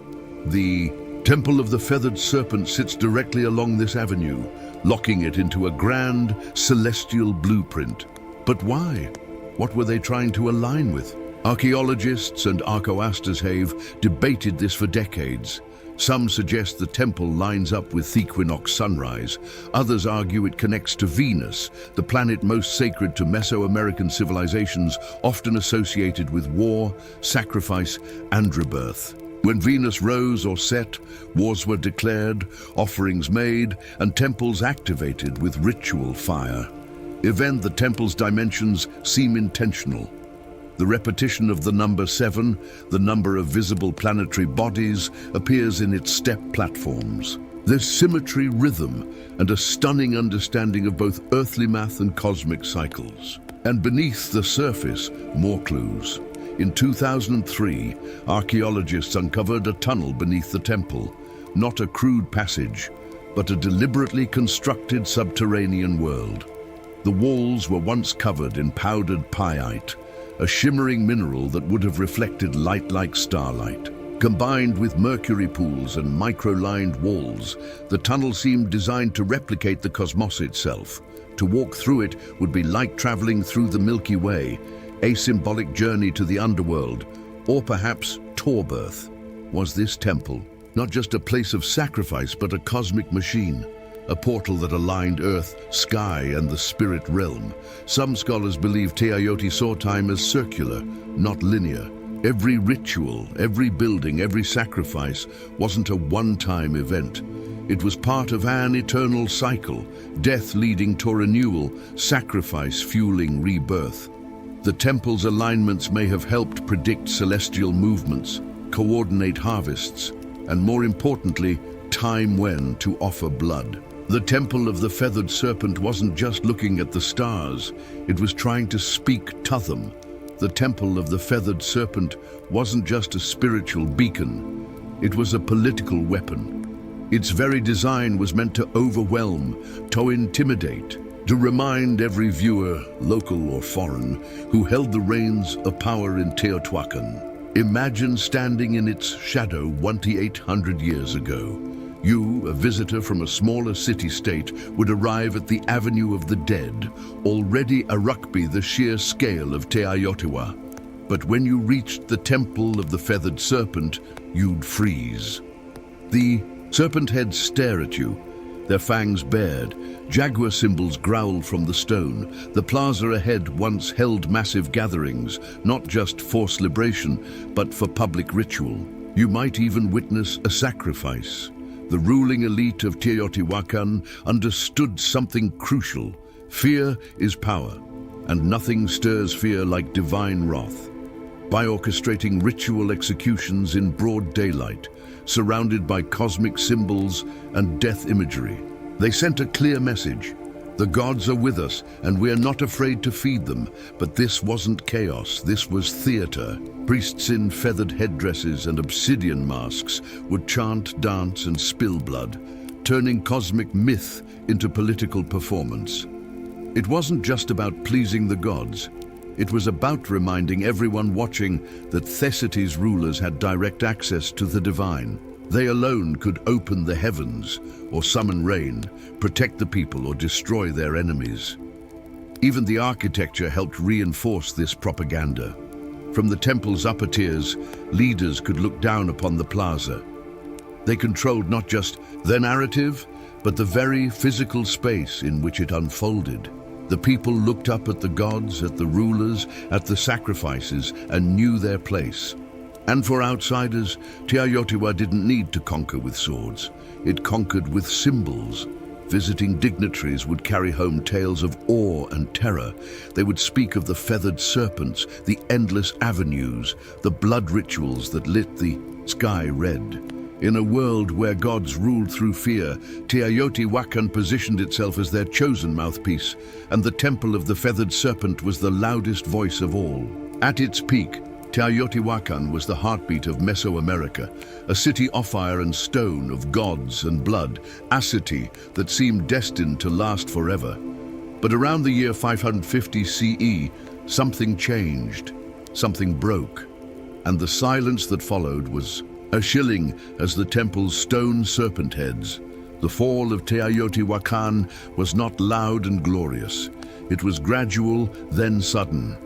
The Temple of the Feathered Serpent sits directly along this avenue, locking it into a grand celestial blueprint. But why? What were they trying to align with? Archaeologists and archaeoasters have debated this for decades. Some suggest the temple lines up with the equinox sunrise. Others argue it connects to Venus, the planet most sacred to Mesoamerican civilizations, often associated with war, sacrifice, and rebirth. When Venus rose or set, wars were declared, offerings made, and temples activated with ritual fire. Even the temple's dimensions seem intentional. The repetition of the number 7, the number of visible planetary bodies, appears in its step platforms. There's symmetry, rhythm, and a stunning understanding of both earthly math and cosmic cycles. And beneath the surface, more clues. In 2003, archaeologists uncovered a tunnel beneath the temple, not a crude passage, but a deliberately constructed subterranean world. The walls were once covered in powdered pyrite, a shimmering mineral that would have reflected light like starlight. Combined with mercury pools and micro-lined walls, the tunnel seemed designed to replicate the cosmos itself. To walk through it would be like traveling through the Milky Way, a symbolic journey to the underworld, or perhaps Torbirth. Was this temple not just a place of sacrifice, but a cosmic machine? A portal that aligned earth, sky, and the spirit realm. Some scholars believe Teotihuacan saw time as circular, not linear. Every ritual, every building, every sacrifice wasn't a one-time event. It was part of an eternal cycle, death leading to renewal, sacrifice fueling rebirth. The temple's alignments may have helped predict celestial movements, coordinate harvests, and more importantly, time when to offer blood. The Temple of the Feathered Serpent wasn't just looking at the stars, it was trying to speak to them. The Temple of the Feathered Serpent wasn't just a spiritual beacon, it was a political weapon. Its very design was meant to overwhelm, to intimidate, to remind every viewer, local or foreign, who held the reins of power in Teotihuacan. Imagine standing in its shadow 2,800 years ago. You, a visitor from a smaller city-state, would arrive at the Avenue of the Dead, already a rugby the sheer scale of Teotihuacan. But when you reached the Temple of the Feathered Serpent, you'd freeze. The serpent heads stare at you, their fangs bared. Jaguar symbols growl from the stone. The plaza ahead once held massive gatherings, not just for celebration, but for public ritual. You might even witness a sacrifice. The ruling elite of Teotihuacan understood something crucial. Fear is power, and nothing stirs fear like divine wrath. By orchestrating ritual executions in broad daylight, surrounded by cosmic symbols and death imagery, they sent a clear message. The gods are with us, and we are not afraid to feed them. But this wasn't chaos, this was theater. Priests in feathered headdresses and obsidian masks would chant, dance, and spill blood, turning cosmic myth into political performance. It wasn't just about pleasing the gods. It was about reminding everyone watching that Thessaty's rulers had direct access to the divine. They alone could open the heavens or summon rain, protect the people or destroy their enemies. Even the architecture helped reinforce this propaganda. From the temple's upper tiers, leaders could look down upon the plaza. They controlled not just their narrative, but the very physical space in which it unfolded. The people looked up at the gods, at the rulers, at the sacrifices, and knew their place. And for outsiders, Teotihuacan didn't need to conquer with swords. It conquered with symbols. Visiting dignitaries would carry home tales of awe and terror. They would speak of the feathered serpents, the endless avenues, the blood rituals that lit the sky red. In a world where gods ruled through fear, Teotihuacan positioned itself as their chosen mouthpiece, and the Temple of the Feathered Serpent was the loudest voice of all. At its peak, Teotihuacan was the heartbeat of Mesoamerica, a city of fire and stone, of gods and blood, a city that seemed destined to last forever. But around the year 550 CE, something changed, something broke, and the silence that followed was a chilling as the temple's stone serpent heads. The fall of Teotihuacan was not loud and glorious. It was gradual, then sudden.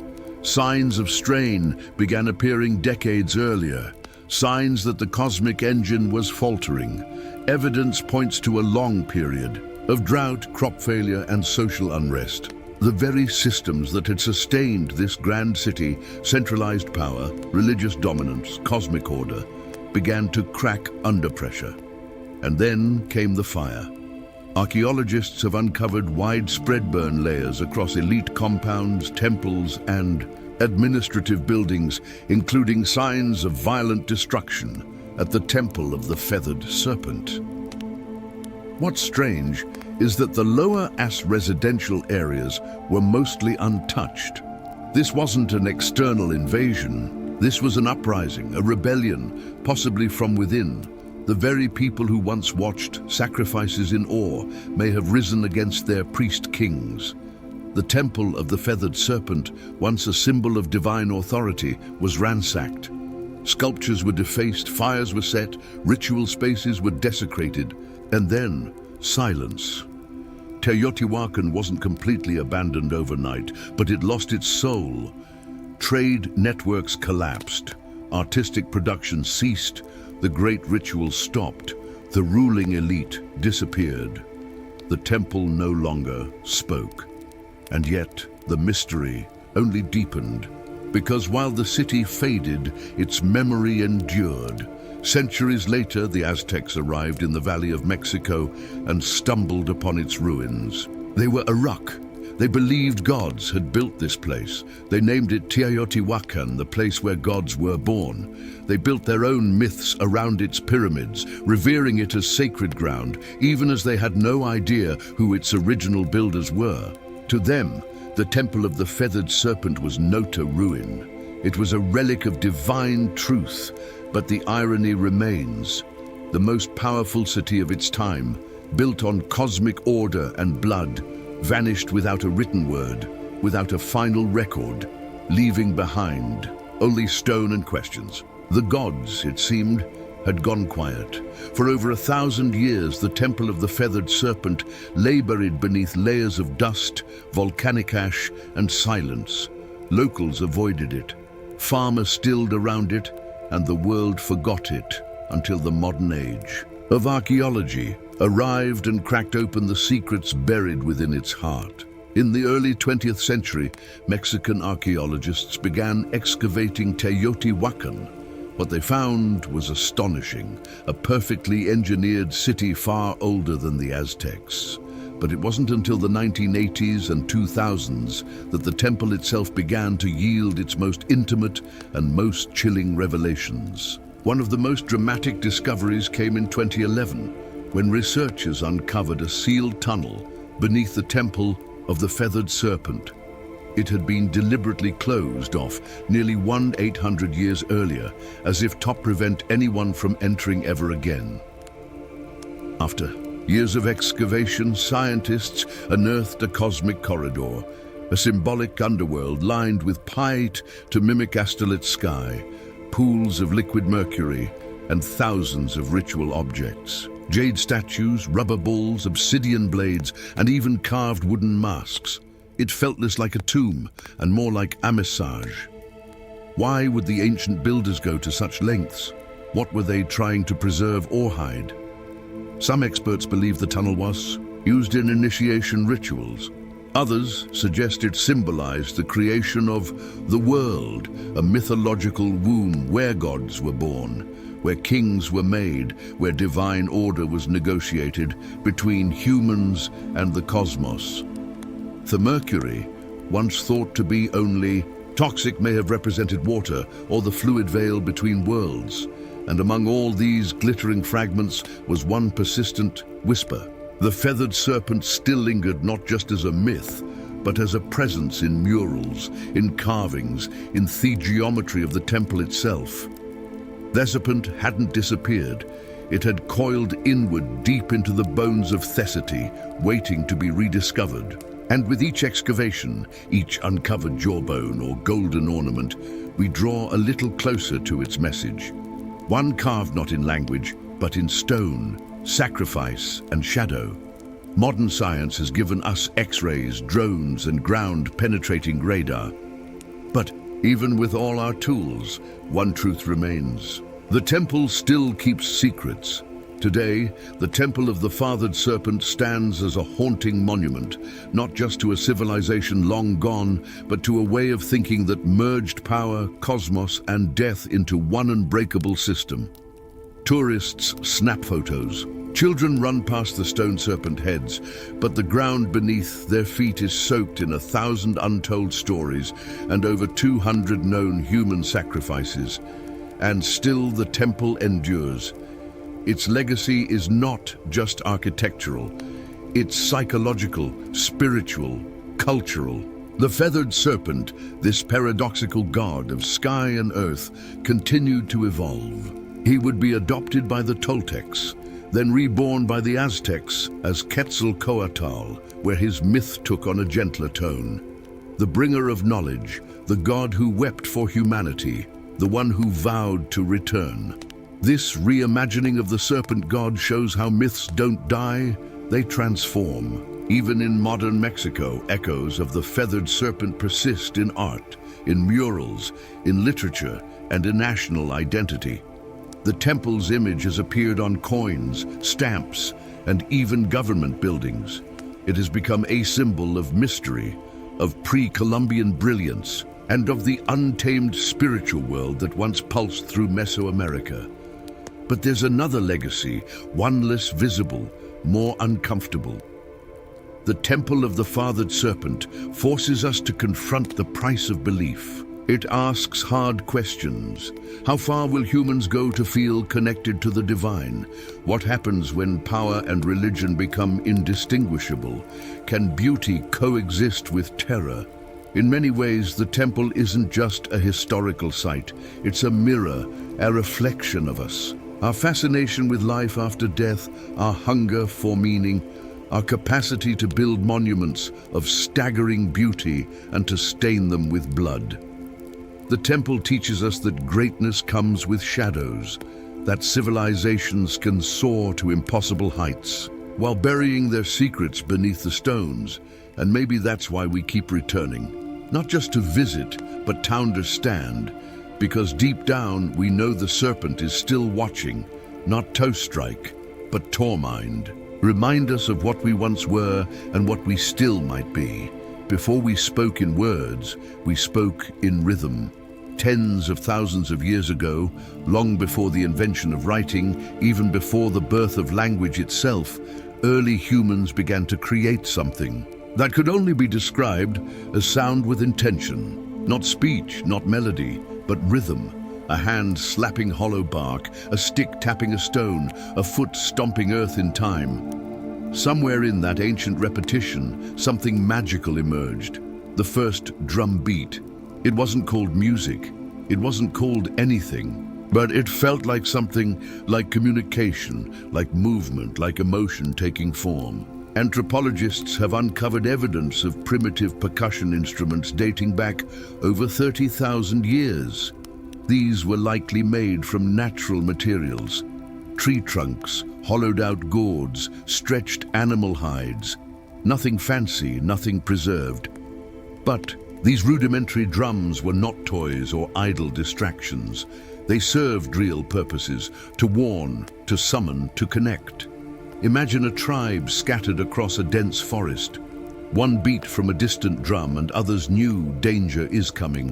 Signs of strain began appearing decades earlier, signs that the cosmic engine was faltering. Evidence points to a long period of drought, crop failure, and social unrest. The very systems that had sustained this grand city, centralized power, religious dominance, cosmic order, began to crack under pressure. And then came the fire. Archaeologists have uncovered widespread burn layers across elite compounds, temples, and administrative buildings, including signs of violent destruction at the Temple of the Feathered Serpent. What's strange is that the lower As residential areas were mostly untouched. This wasn't an external invasion. This was an uprising, a rebellion, possibly from within. The very people who once watched sacrifices in awe may have risen against their priest kings. The Temple of the Feathered Serpent, once a symbol of divine authority, was ransacked. Sculptures were defaced, fires were set, ritual spaces were desecrated, and then silence. Teotihuacan wasn't completely abandoned overnight, but it lost its soul. Trade networks collapsed, artistic production ceased, the great rituals stopped, the ruling elite disappeared. The temple no longer spoke. And yet, the mystery only deepened, because while the city faded, its memory endured. Centuries later, the Aztecs arrived in the Valley of Mexico and stumbled upon its ruins. They were Aruc. They believed gods had built this place. They named it Teotihuacan, the place where gods were born. They built their own myths around its pyramids, revering it as sacred ground, even as they had no idea who its original builders were. To them, the Temple of the Feathered Serpent was nota ruin. It was a relic of divine truth, but the irony remains. The most powerful city of its time, built on cosmic order and blood, vanished without a written word, without a final record, leaving behind only stone and questions. The gods, it seemed, had gone quiet. For over 1,000 years, the Temple of the Feathered Serpent lay buried beneath layers of dust, volcanic ash, and silence. Locals avoided it. Farmers stilled around it, and the world forgot it until the modern age of archaeology arrived and cracked open the secrets buried within its heart. In the early 20th century, Mexican archaeologists began excavating Teotihuacan. What they found was astonishing, a perfectly engineered city far older than the Aztecs. But it wasn't until the 1980s and 2000s that the temple itself began to yield its most intimate and most chilling revelations. One of the most dramatic discoveries came in 2011, when researchers uncovered a sealed tunnel beneath the Temple of the Feathered Serpent. It had been deliberately closed off nearly 1,800 years earlier, as if to prevent anyone from entering ever again. After years of excavation, scientists unearthed a cosmic corridor, a symbolic underworld lined with pyrite to mimic Astellit's sky, pools of liquid mercury, and thousands of ritual objects. Jade statues, rubber balls, obsidian blades, and even carved wooden masks. It felt less like a tomb and more like a massage. Why would the ancient builders go to such lengths? What were they trying to preserve or hide? Some experts believe the tunnel was used in initiation rituals. Others suggest it symbolized the creation of the world, a mythological womb where gods were born, where kings were made, where divine order was negotiated between humans and the cosmos. The mercury, once thought to be only toxic, may have represented water or the fluid veil between worlds. And among all these glittering fragments was one persistent whisper. The feathered serpent still lingered not just as a myth, but as a presence in murals, in carvings, in the geometry of the temple itself. The serpent hadn't disappeared. It had coiled inward deep into the bones of Thesity, waiting to be rediscovered. And with each excavation, each uncovered jawbone or golden ornament, we draw a little closer to its message. One carved not in language, but in stone, sacrifice and shadow. Modern science has given us X-rays, drones and ground-penetrating radar. But even with all our tools, one truth remains. The temple still keeps secrets. Today, the temple of the fathered serpent stands as a haunting monument, not just to a civilization long gone, but to a way of thinking that merged power, cosmos, and death into one unbreakable system. Tourists snap photos. Children run past the stone serpent heads, but the ground beneath their feet is soaked in 1,000 untold stories and over 200 known human sacrifices. And still the temple endures. Its legacy is not just architectural, it's psychological, spiritual, cultural. The feathered serpent, this paradoxical god of sky and earth, continued to evolve. He would be adopted by the Toltecs, then reborn by the Aztecs as Quetzalcoatl, where his myth took on a gentler tone. The bringer of knowledge, the god who wept for humanity, the one who vowed to return. This reimagining of the serpent god shows how myths don't die, they transform. Even in modern Mexico, echoes of the feathered serpent persist in art, in murals, in literature, and in national identity. The temple's image has appeared on coins, stamps, and even government buildings. It has become a symbol of mystery, of pre-Columbian brilliance, and of the untamed spiritual world that once pulsed through Mesoamerica. But there's another legacy, one less visible, more uncomfortable. The temple of the fathered serpent forces us to confront the price of belief. It asks hard questions. How far will humans go to feel connected to the divine? What happens when power and religion become indistinguishable? Can beauty coexist with terror? In many ways, the temple isn't just a historical site. It's a mirror, a reflection of us. Our fascination with life after death, our hunger for meaning, our capacity to build monuments of staggering beauty and to stain them with blood. The temple teaches us that greatness comes with shadows, that civilizations can soar to impossible heights, while burying their secrets beneath the stones. And maybe that's why we keep returning, not just to visit, but to understand. Because deep down, we know the serpent is still watching, not toe strike, but tormind. Remind us of what we once were and what we still might be. Before we spoke in words, we spoke in rhythm. Tens of thousands of years ago, long before the invention of writing, even before the birth of language itself, early humans began to create something that could only be described as sound with intention. Not speech, not melody, but rhythm. A hand slapping hollow bark, a stick tapping a stone, a foot stomping earth in time. Somewhere in that ancient repetition, something magical emerged. The first drum beat. It wasn't called music. It wasn't called anything. But it felt like something, like communication, like movement, like emotion taking form. Anthropologists have uncovered evidence of primitive percussion instruments dating back over 30,000 years. These were likely made from natural materials. Tree trunks, hollowed out gourds, stretched animal hides. Nothing fancy, nothing preserved. But these rudimentary drums were not toys or idle distractions. They served real purposes, to warn, to summon, to connect. Imagine a tribe scattered across a dense forest. One beat from a distant drum and others knew danger is coming,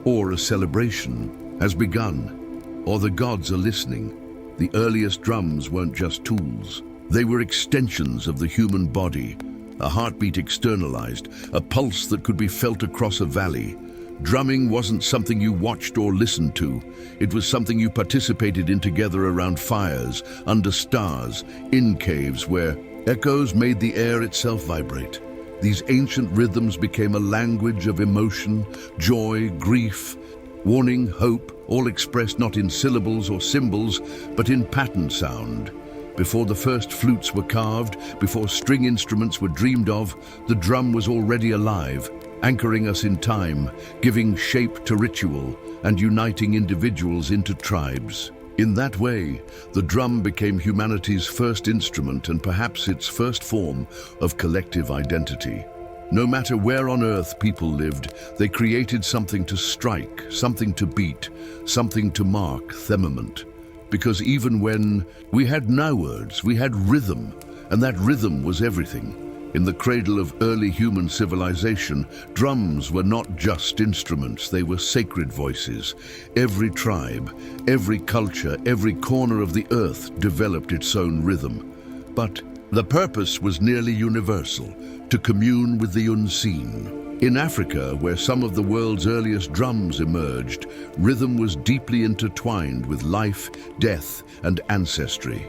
or a celebration has begun, or the gods are listening. The earliest drums weren't just tools. They were extensions of the human body, a heartbeat externalized, a pulse that could be felt across a valley. Drumming wasn't something you watched or listened to. It was something you participated in together around fires, under stars, in caves where echoes made the air itself vibrate. These ancient rhythms became a language of emotion, joy, grief, warning, hope, all expressed not in syllables or symbols, but in pattern sound. Before the first flutes were carved, before string instruments were dreamed of, the drum was already alive, anchoring us in time, giving shape to ritual, and uniting individuals into tribes. In that way, the drum became humanity's first instrument and perhaps its first form of collective identity. No matter where on earth people lived, they created something to strike, something to beat, something to mark firmament. Because even when we had no words, we had rhythm, and that rhythm was everything. In the cradle of early human civilization, drums were not just instruments, they were sacred voices. Every tribe, every culture, every corner of the earth developed its own rhythm. But the purpose was nearly universal, to commune with the unseen. In Africa, where some of the world's earliest drums emerged, rhythm was deeply intertwined with life, death, and ancestry.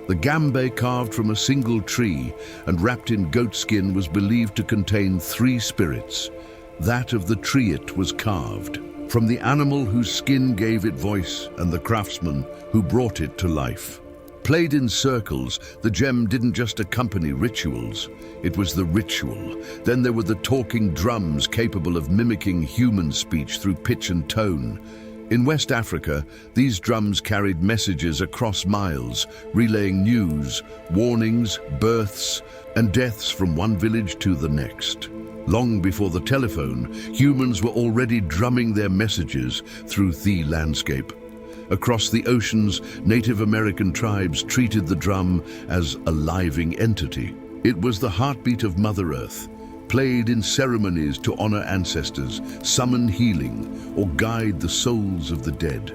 The gambe carved from a single tree and wrapped in goatskin was believed to contain 3 spirits. That of the tree it was carved, from the animal whose skin gave it voice and the craftsman who brought it to life. Played in circles, the gem didn't just accompany rituals, it was the ritual. Then there were the talking drums capable of mimicking human speech through pitch and tone. In West Africa, these drums carried messages across miles, relaying news, warnings, births, and deaths from one village to the next. Long before the telephone, humans were already drumming their messages through the landscape. Across the oceans, Native American tribes treated the drum as a living entity. It was the heartbeat of Mother Earth, played in ceremonies to honor ancestors, summon healing, or guide the souls of the dead.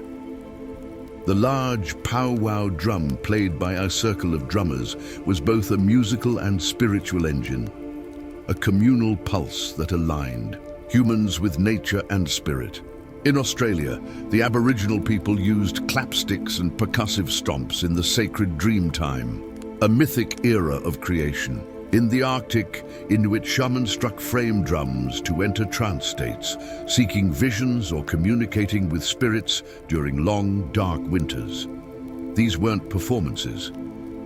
The large powwow drum played by a circle of drummers was both a musical and spiritual engine, a communal pulse that aligned humans with nature and spirit. In Australia, the Aboriginal people used clapsticks and percussive stomps in the sacred dream time, a mythic era of creation. In the Arctic, Inuit shamans struck frame drums to enter trance states, seeking visions or communicating with spirits during long, dark winters. These weren't performances.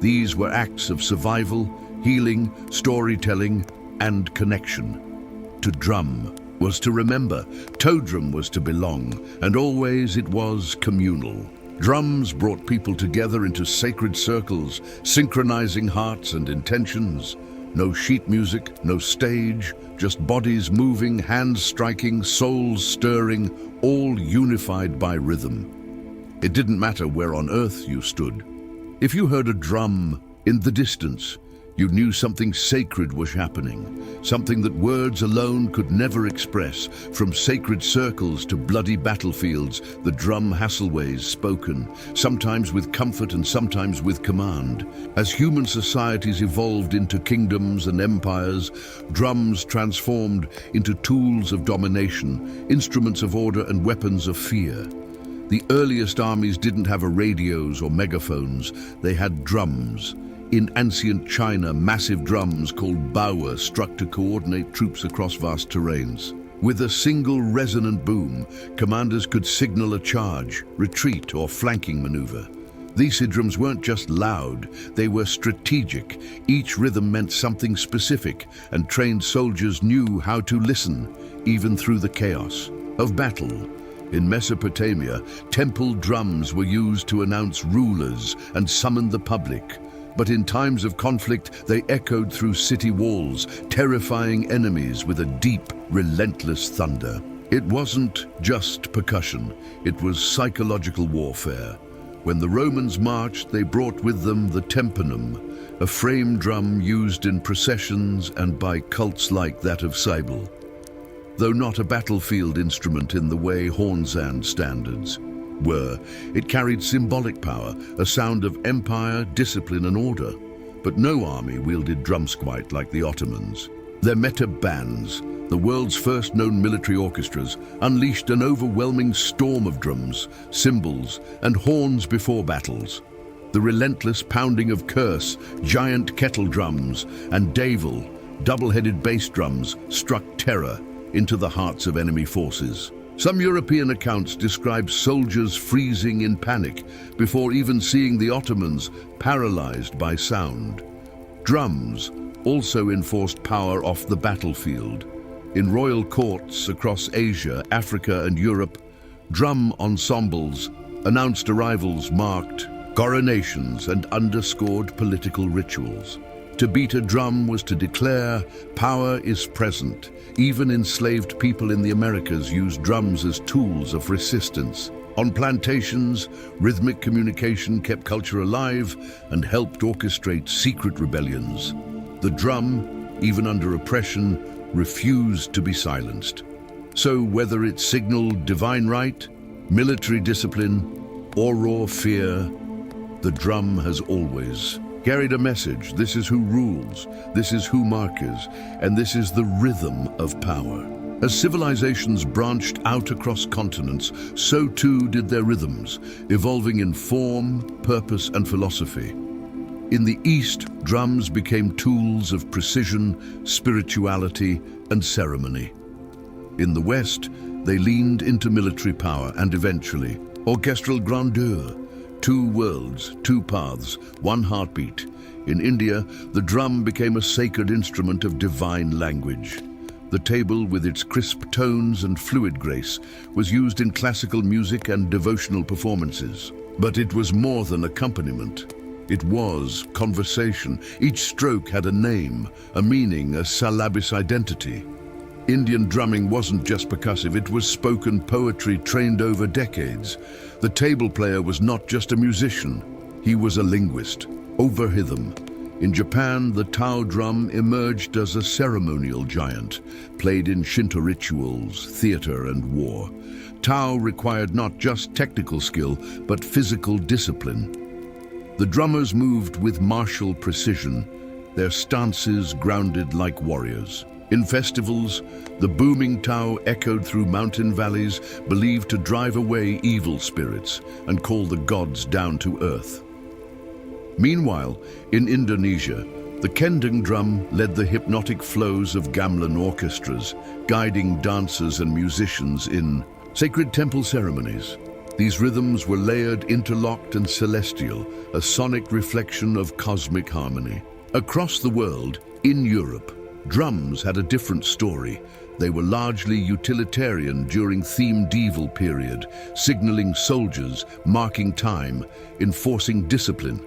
These were acts of survival, healing, storytelling, and connection. To drum was to remember, todrum was to belong, and always it was communal. Drums brought people together into sacred circles, synchronizing hearts and intentions. No sheet music, no stage, just bodies moving, hands striking, souls stirring, all unified by rhythm. It didn't matter where on earth you stood. If you heard a drum in the distance, you knew something sacred was happening, something that words alone could never express. From sacred circles to bloody battlefields, the drum Hasselways spoken, sometimes with comfort and sometimes with command. As human societies evolved into kingdoms and empires, drums transformed into tools of domination, instruments of order and weapons of fear. The earliest armies didn't have radios or megaphones, they had drums. In ancient China, massive drums called bawa struck to coordinate troops across vast terrains. With a single resonant boom, commanders could signal a charge, retreat, or flanking maneuver. These drums weren't just loud, they were strategic. Each rhythm meant something specific, and trained soldiers knew how to listen, even through the chaos of battle. In Mesopotamia, temple drums were used to announce rulers and summon the public. But in times of conflict, they echoed through city walls, terrifying enemies with a deep, relentless thunder. It wasn't just percussion, it was psychological warfare. When the Romans marched, they brought with them the tympanum, a frame drum used in processions and by cults like that of Cybele. Though not a battlefield instrument in the way horn-sound standards were, it carried symbolic power, a sound of empire, discipline and order. But no army wielded drums quite like the Ottomans. Their meta bands, the world's first known military orchestras, unleashed an overwhelming storm of drums, cymbals and horns before battles. The relentless pounding of curse, giant kettle drums and davul, double-headed bass drums, struck terror into the hearts of enemy forces. Some European accounts describe soldiers freezing in panic before even seeing the Ottomans, paralyzed by sound. Drums also enforced power off the battlefield. In royal courts across Asia, Africa, and Europe, drum ensembles announced arrivals, marked coronations, and underscored political rituals. To beat a drum was to declare power is present. Even enslaved people in the Americas used drums as tools of resistance. On plantations, rhythmic communication kept culture alive and helped orchestrate secret rebellions. The drum, even under oppression, refused to be silenced. So whether it signaled divine right, military discipline, or raw fear, the drum has always carried a message. This is who rules, this is who marches, and this is the rhythm of power. As civilizations branched out across continents, so too did their rhythms, evolving in form, purpose, and philosophy. In the East, drums became tools of precision, spirituality, and ceremony. In the West, they leaned into military power and eventually orchestral grandeur. Two worlds, two paths, one heartbeat. In India, the drum became a sacred instrument of divine language. The tabla, with its crisp tones and fluid grace, was used in classical music and devotional performances. But it was more than accompaniment. It was conversation. Each stroke had a name, a meaning, a syllabus identity. Indian drumming wasn't just percussive, it was spoken poetry trained over decades. The table player was not just a musician, he was a linguist, over rhythm. In Japan, the Tao drum emerged as a ceremonial giant, played in Shinto rituals, theater, and war. Tao required not just technical skill, but physical discipline. The drummers moved with martial precision, their stances grounded like warriors. In festivals, the booming Tao echoed through mountain valleys, believed to drive away evil spirits and call the gods down to earth. Meanwhile, in Indonesia, the kendang drum led the hypnotic flows of gamelan orchestras, guiding dancers and musicians in sacred temple ceremonies. These rhythms were layered, interlocked, and celestial, a sonic reflection of cosmic harmony. Across the world, in Europe, drums had a different story. They were largely utilitarian during the medieval period, signaling soldiers, marking time, enforcing discipline.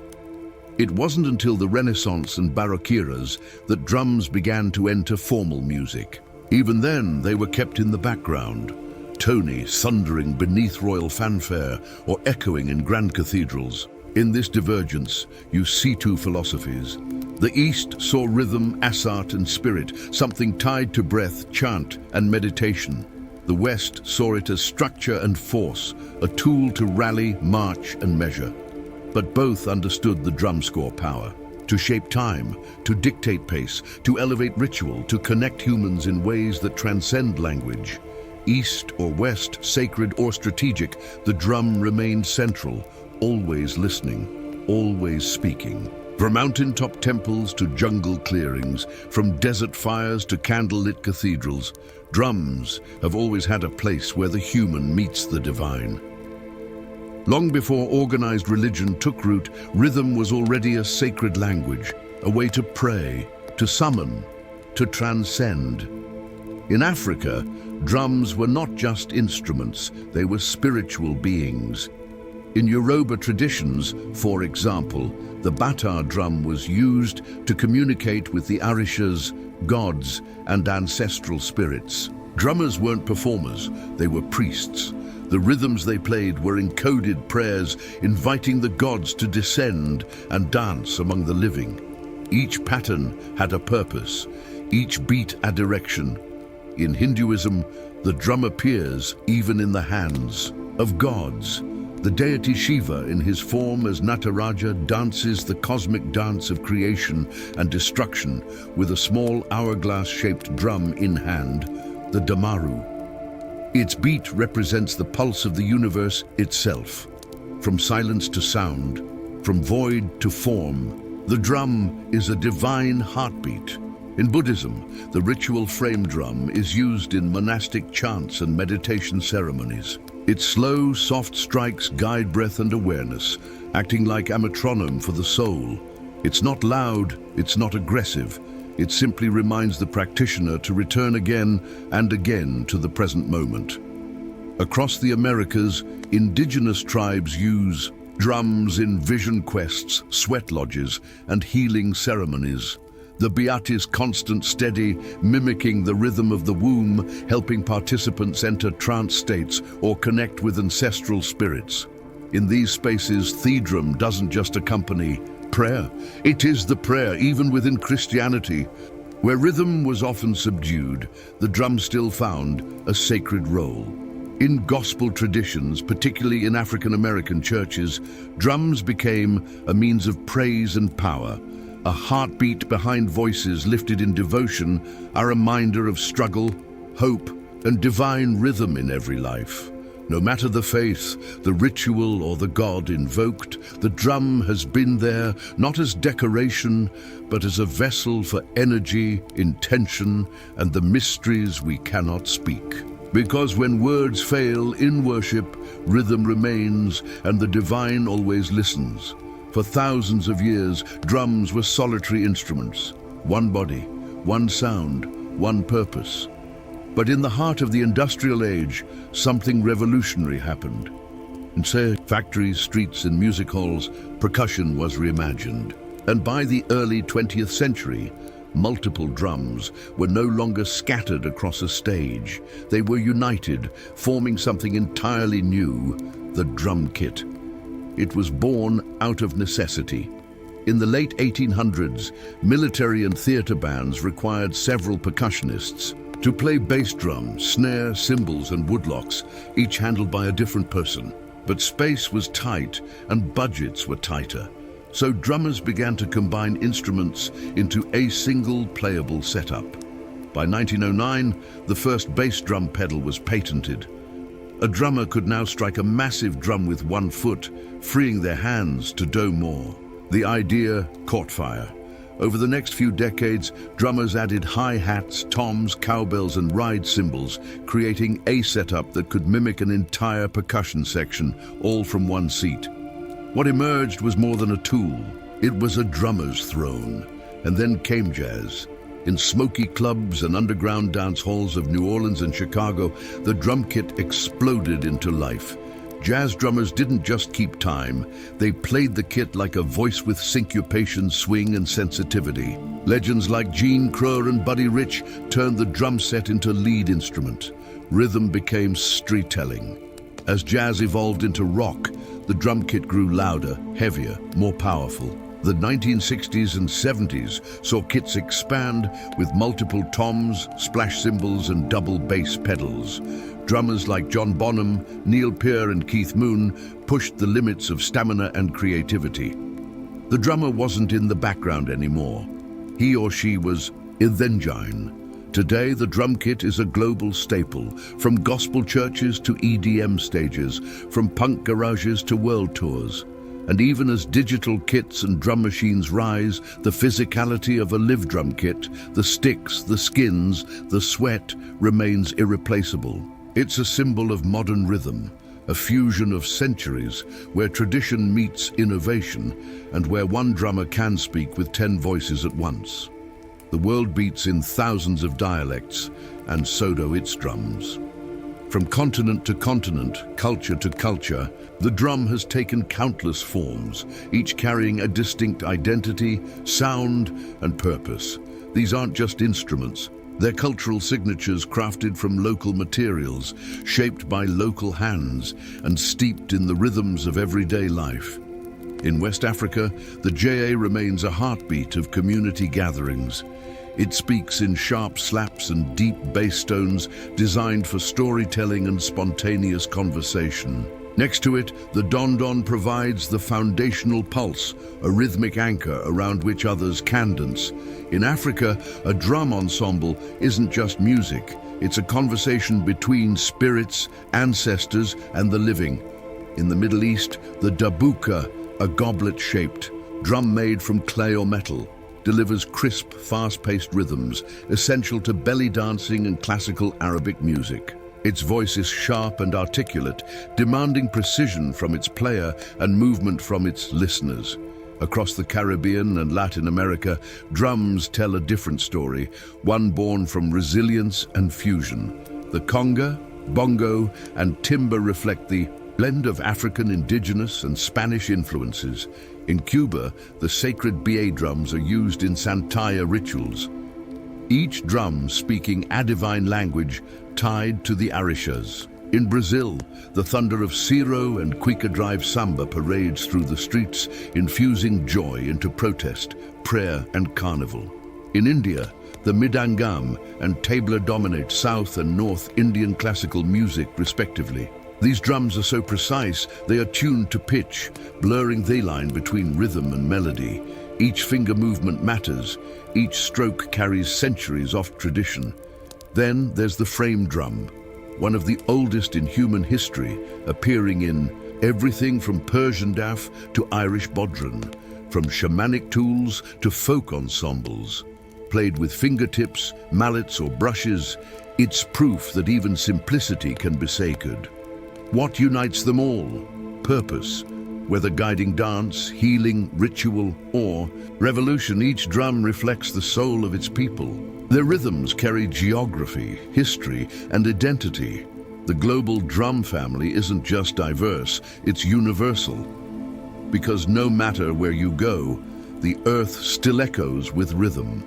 It wasn't until the Renaissance and Baroque eras that drums began to enter formal music. Even then, they were kept in the background, tony, thundering beneath royal fanfare or echoing in grand cathedrals. In this divergence, you see two philosophies. The East saw rhythm, art, and spirit, something tied to breath, chant, and meditation. The West saw it as structure and force, a tool to rally, march, and measure. But both understood the drum score power, to shape time, to dictate pace, to elevate ritual, to connect humans in ways that transcend language. East or West, sacred or strategic, the drum remained central, always listening, always speaking. From mountaintop temples to jungle clearings, from desert fires to candlelit cathedrals, drums have always had a place where the human meets the divine. Long before organized religion took root, rhythm was already a sacred language, a way to pray, to summon, to transcend. In Africa, drums were not just instruments, they were spiritual beings. In Yoruba traditions, for example, the bata drum was used to communicate with the Orishas, gods, and ancestral spirits. Drummers weren't performers, they were priests. The rhythms they played were encoded prayers, inviting the gods to descend and dance among the living. Each pattern had a purpose, each beat a direction. In Hinduism, the drum appears even in the hands of gods. The deity Shiva, in his form as Nataraja, dances the cosmic dance of creation and destruction with a small hourglass-shaped drum in hand, the damaru. Its beat represents the pulse of the universe itself. From silence to sound, from void to form, the drum is a divine heartbeat, In Buddhism, the ritual frame drum is used in monastic chants and meditation ceremonies. Its slow, soft strikes guide breath and awareness, acting like a metronome for the soul. It's not loud, it's not aggressive. It simply reminds the practitioner to return again and again to the present moment. Across the Americas, indigenous tribes use drums in vision quests, sweat lodges, and healing ceremonies. The beat is constant, steady, mimicking the rhythm of the womb, helping participants enter trance states or connect with ancestral spirits. In these spaces, the drum doesn't just accompany prayer. It is the prayer, even within Christianity. Where rhythm was often subdued, the drum still found a sacred role. In gospel traditions, particularly in African American churches, drums became a means of praise and power. A heartbeat behind voices lifted in devotion, a reminder of struggle, hope, and divine rhythm in every life. No matter the faith, the ritual, or the god invoked, the drum has been there, not as decoration, but as a vessel for energy, intention, and the mysteries we cannot speak. Because when words fail in worship, rhythm remains, and the divine always listens. For thousands of years, drums were solitary instruments. One body, one sound, one purpose. But in the heart of the industrial age, something revolutionary happened. In, say, factories, streets, and music halls, percussion was reimagined. And by the early 20th century, multiple drums were no longer scattered across a stage. They were united, forming something entirely new, the drum kit. It was born out of necessity. In the late 1800s, military and theater bands required several percussionists to play bass drum, snare, cymbals, and woodlocks, each handled by a different person. But space was tight and budgets were tighter. So drummers began to combine instruments into a single playable setup. By 1909, the first bass drum pedal was patented. A drummer could now strike a massive drum with one foot, freeing their hands to do more. The idea caught fire. Over the next few decades, drummers added hi-hats, toms, cowbells, and ride cymbals, creating a setup that could mimic an entire percussion section, all from one seat. What emerged was more than a tool. It was a drummer's throne. And then came jazz. In smoky clubs and underground dance halls of New Orleans and Chicago, the drum kit exploded into life. Jazz drummers didn't just keep time, they played the kit like a voice with syncopation, swing, and sensitivity. Legends like Gene Creux and Buddy Rich turned the drum set into lead instrument. Rhythm became storytelling. As jazz evolved into rock, the drum kit grew louder, heavier, more powerful. The 1960s and 70s saw kits expand with multiple toms, splash cymbals, and double bass pedals. Drummers like John Bonham, Neil Peart, and Keith Moon pushed the limits of stamina and creativity. The drummer wasn't in the background anymore. He or she was in the engine. Today, the drum kit is a global staple, from gospel churches to EDM stages, from punk garages to world tours. And even as digital kits and drum machines rise, the physicality of a live drum kit, the sticks, the skins, the sweat, remains irreplaceable. It's a symbol of modern rhythm, a fusion of centuries where tradition meets innovation and where one drummer can speak with 10 voices at once. The world beats in thousands of dialects, and so do its drums. From continent to continent, culture to culture, the drum has taken countless forms, each carrying a distinct identity, sound, and purpose. These aren't just instruments. They're cultural signatures crafted from local materials, shaped by local hands, and steeped in the rhythms of everyday life. In West Africa, the JA remains a heartbeat of community gatherings. It speaks in sharp slaps and deep bass tones designed for storytelling and spontaneous conversation. Next to it, the don-don provides the foundational pulse, a rhythmic anchor around which others can dance. In Africa, a drum ensemble isn't just music. It's a conversation between spirits, ancestors, and the living. In the Middle East, the dabuka, a goblet-shaped drum made from clay or metal. delivers crisp, fast-paced rhythms, essential to belly dancing and classical Arabic music. Its voice is sharp and articulate, demanding precision from its player and movement from its listeners. Across the Caribbean and Latin America, drums tell a different story, one born from resilience and fusion. The conga, bongo, and timba reflect the blend of African, indigenous, and Spanish influences. In Cuba, the sacred BA drums are used in Santalla rituals, each drum speaking a divine language tied to the Arishas. In Brazil, the thunder of Ciro and Cuica Drive samba parades through the streets, infusing joy into protest, prayer, and carnival. In India, the mridangam and tabla dominate South and North Indian classical music, respectively. These drums are so precise, they are tuned to pitch, blurring the line between rhythm and melody. Each finger movement matters, each stroke carries centuries of tradition. Then there's the frame drum, one of the oldest in human history, appearing in everything from Persian daf to Irish bodhran, from shamanic tools to folk ensembles. Played with fingertips, mallets or brushes, it's proof that even simplicity can be sacred. What unites them all? Purpose. Whether guiding dance, healing, ritual, or revolution, each drum reflects the soul of its people. Their rhythms carry geography, history, and identity. The global drum family isn't just diverse, it's universal. Because no matter where you go, the earth still echoes with rhythm.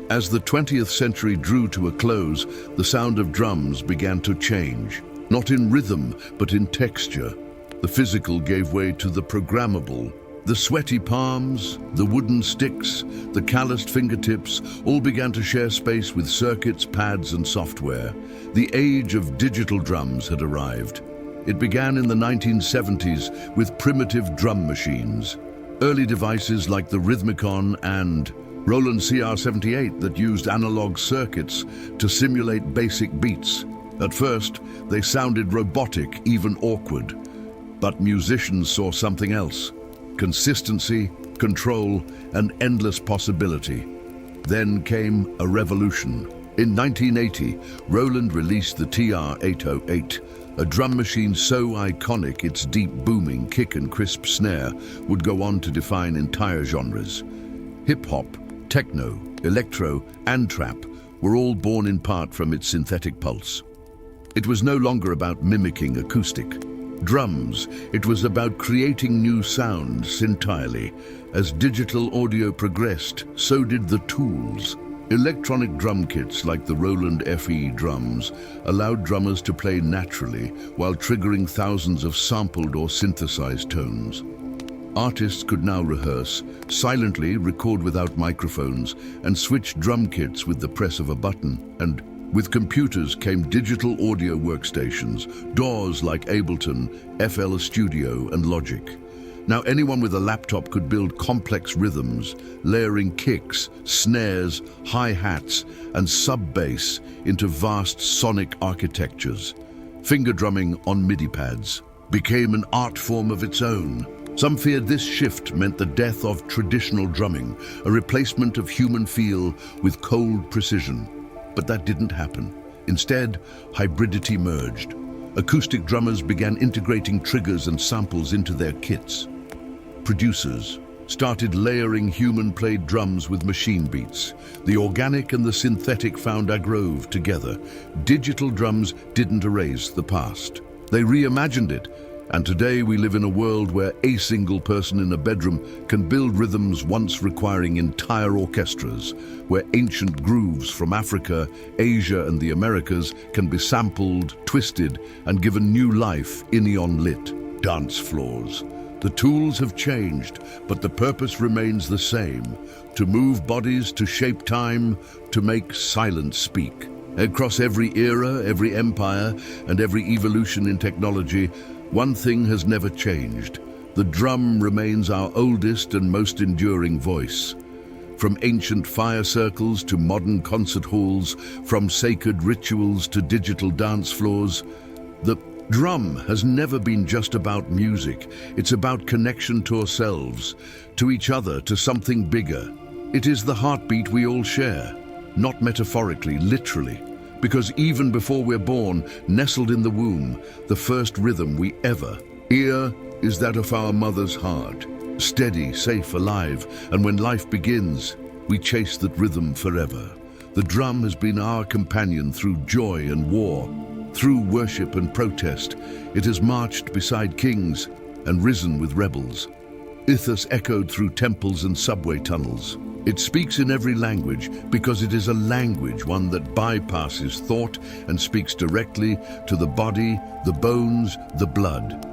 As the 20th century drew to a close, the sound of drums began to change. Not in rhythm, but in texture. The physical gave way to the programmable. The sweaty palms, the wooden sticks, the calloused fingertips all began to share space with circuits, pads, and software. The age of digital drums had arrived. It began in the 1970s with primitive drum machines. Early devices like the Rhythmicon and Roland CR78 that used analog circuits to simulate basic beats. At first, they sounded robotic, even awkward. But musicians saw something else: consistency, control, and endless possibility. Then came a revolution. In 1980, Roland released the TR-808, a drum machine so iconic its deep booming kick and crisp snare would go on to define entire genres. Hip-hop, techno, electro, and trap were all born in part from its synthetic pulse. It was no longer about mimicking acoustic drums, it was about creating new sounds entirely. As digital audio progressed, so did the tools. Electronic drum kits like the Roland FE drums allowed drummers to play naturally while triggering thousands of sampled or synthesized tones. Artists could now rehearse, silently record without microphones, and switch drum kits with the press of a button. And with computers came digital audio workstations, DAWs like Ableton, FL Studio, and Logic. Now anyone with a laptop could build complex rhythms, layering kicks, snares, hi-hats, and sub-bass into vast sonic architectures. Finger drumming on MIDI pads became an art form of its own. Some feared this shift meant the death of traditional drumming, a replacement of human feel with cold precision. But that didn't happen. Instead, hybridity merged. Acoustic drummers began integrating triggers and samples into their kits. Producers started layering human-played drums with machine beats. The organic and the synthetic found a groove together. Digital drums didn't erase the past. They reimagined it. And today we live in a world where a single person in a bedroom can build rhythms once requiring entire orchestras, where ancient grooves from Africa, Asia, and the Americas can be sampled, twisted, and given new life in neon-lit dance floors. The tools have changed, but the purpose remains the same: to move bodies, to shape time, to make silence speak. Across every era, every empire, and every evolution in technology, one thing has never changed. The drum remains our oldest and most enduring voice. From ancient fire circles to modern concert halls, from sacred rituals to digital dance floors, the drum has never been just about music. It's about connection to ourselves, to each other, to something bigger. It is the heartbeat we all share, not metaphorically, literally, because even before we're born, nestled in the womb, the first rhythm we ever hear is that of our mother's heart, steady, safe, alive, and when life begins, we chase that rhythm forever. The drum has been our companion through joy and war, through worship and protest. It has marched beside kings and risen with rebels. It has echoed through temples and subway tunnels. It speaks in every language because it is a language, one that bypasses thought and speaks directly to the body, the bones, the blood.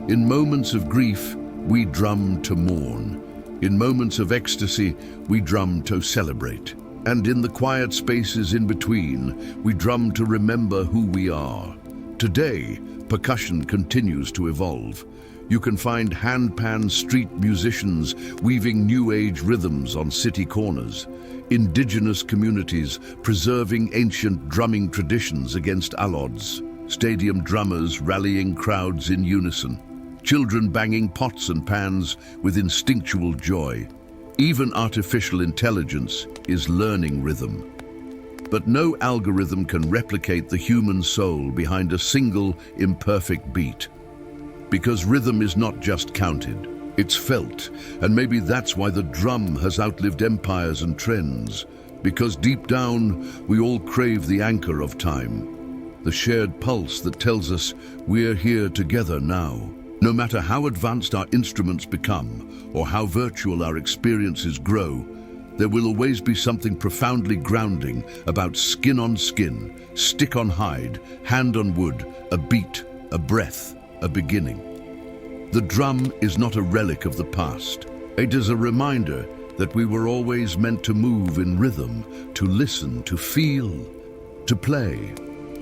In moments of grief, we drum to mourn. In moments of ecstasy, we drum to celebrate. And in the quiet spaces in between, we drum to remember who we are. Today, percussion continues to evolve. You can find handpan street musicians weaving new age rhythms on city corners, indigenous communities preserving ancient drumming traditions against all odds, stadium drummers rallying crowds in unison, children banging pots and pans with instinctual joy. Even artificial intelligence is learning rhythm. But no algorithm can replicate the human soul behind a single imperfect beat. Because rhythm is not just counted, it's felt, and maybe that's why the drum has outlived empires and trends. Because deep down, we all crave the anchor of time, the shared pulse that tells us we're here together now. No matter how advanced our instruments become, or how virtual our experiences grow, there will always be something profoundly grounding about skin on skin, stick on hide, hand on wood, a beat, a breath, a beginning. The drum is not a relic of the past. It is a reminder that we were always meant to move in rhythm, to listen, to feel, to play.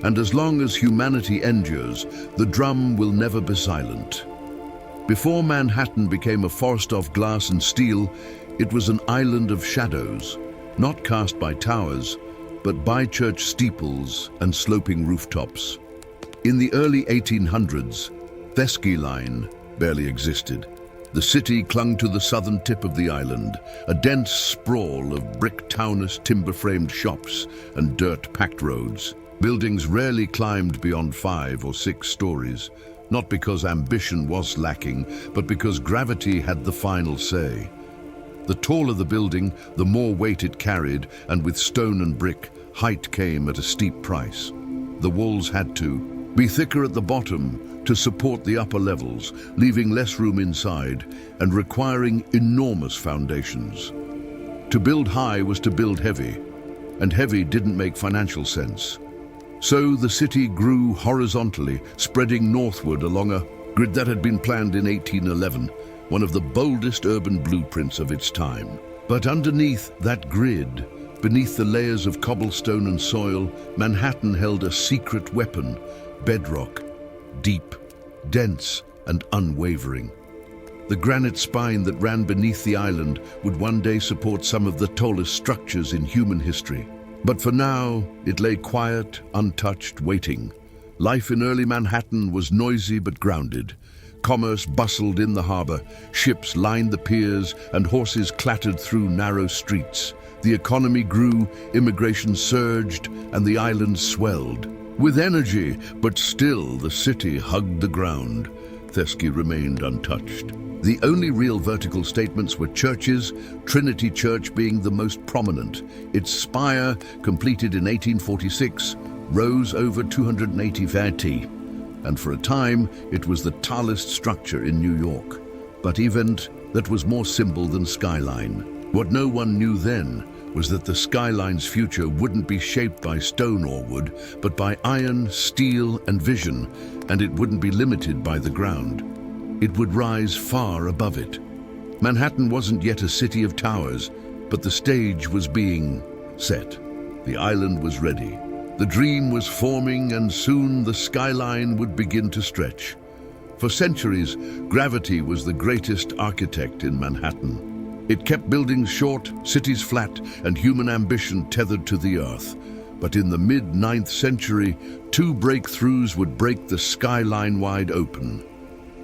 And as long as humanity endures, the drum will never be silent. Before Manhattan became a forest of glass and steel, it was an island of shadows, not cast by towers, but by church steeples and sloping rooftops. In the early 1800s, Thesky Line barely existed. The city clung to the southern tip of the island, a dense sprawl of brick-townist timber-framed shops and dirt-packed roads. Buildings rarely climbed beyond 5 or 6 stories, not because ambition was lacking, but because gravity had the final say. The taller the building, the more weight it carried, and with stone and brick, height came at a steep price. The walls had to be thicker at the bottom to support the upper levels, leaving less room inside and requiring enormous foundations. To build high was to build heavy, and heavy didn't make financial sense. So the city grew horizontally, spreading northward along a grid that had been planned in 1811, one of the boldest urban blueprints of its time. But underneath that grid, beneath the layers of cobblestone and soil, Manhattan held a secret weapon, bedrock, deep, dense, and unwavering. The granite spine that ran beneath the island would one day support some of the tallest structures in human history. But for now, it lay quiet, untouched, waiting. Life in early Manhattan was noisy but grounded. Commerce bustled in the harbor, ships lined the piers, and horses clattered through narrow streets. The economy grew, immigration surged, and the island swelled. With energy, but still the city hugged the ground. Thesky remained untouched. The only real vertical statements were churches, Trinity Church being the most prominent. Its spire, completed in 1846, rose over 280 feet, and for a time it was the tallest structure in New York. But event that was more symbol than skyline. What no one knew then was that the skyline's future wouldn't be shaped by stone or wood, but by iron, steel, and vision, and it wouldn't be limited by the ground. It would rise far above it. Manhattan wasn't yet a city of towers, but the stage was being set. The island was ready. The dream was forming, and soon the skyline would begin to stretch. For centuries, gravity was the greatest architect in Manhattan. It kept buildings short, cities flat, and human ambition tethered to the earth. But in the mid-9th century, 2 breakthroughs would break the skyline wide open.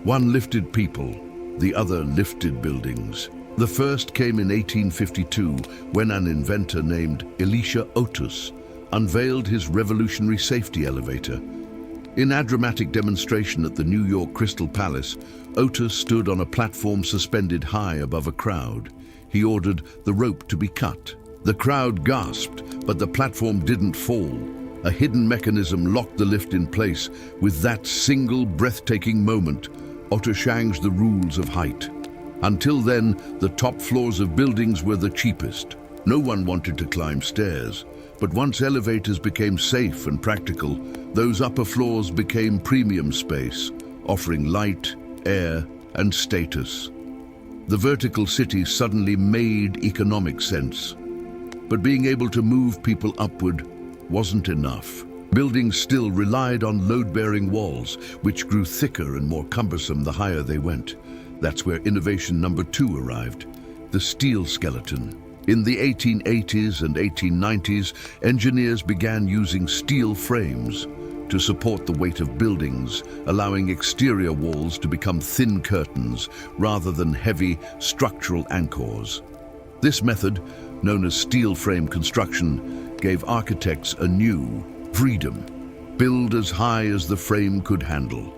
One lifted people, the other lifted buildings. The first came in 1852 when an inventor named Elisha Otis unveiled his revolutionary safety elevator. In a dramatic demonstration at the New York Crystal Palace, Otis stood on a platform suspended high above a crowd. He ordered the rope to be cut. The crowd gasped, but the platform didn't fall. A hidden mechanism locked the lift in place. With that single breathtaking moment, Otis changed the rules of height. Until then, the top floors of buildings were the cheapest. No one wanted to climb stairs. But once elevators became safe and practical, those upper floors became premium space, offering light, air, and status. The vertical city suddenly made economic sense. But being able to move people upward wasn't enough. Buildings still relied on load-bearing walls, which grew thicker and more cumbersome the higher they went. That's where innovation number 2 arrived, the steel skeleton. In the 1880s and 1890s, engineers began using steel frames to support the weight of buildings, allowing exterior walls to become thin curtains rather than heavy structural anchors. This method, known as steel frame construction, gave architects a new freedom. Build as high as the frame could handle.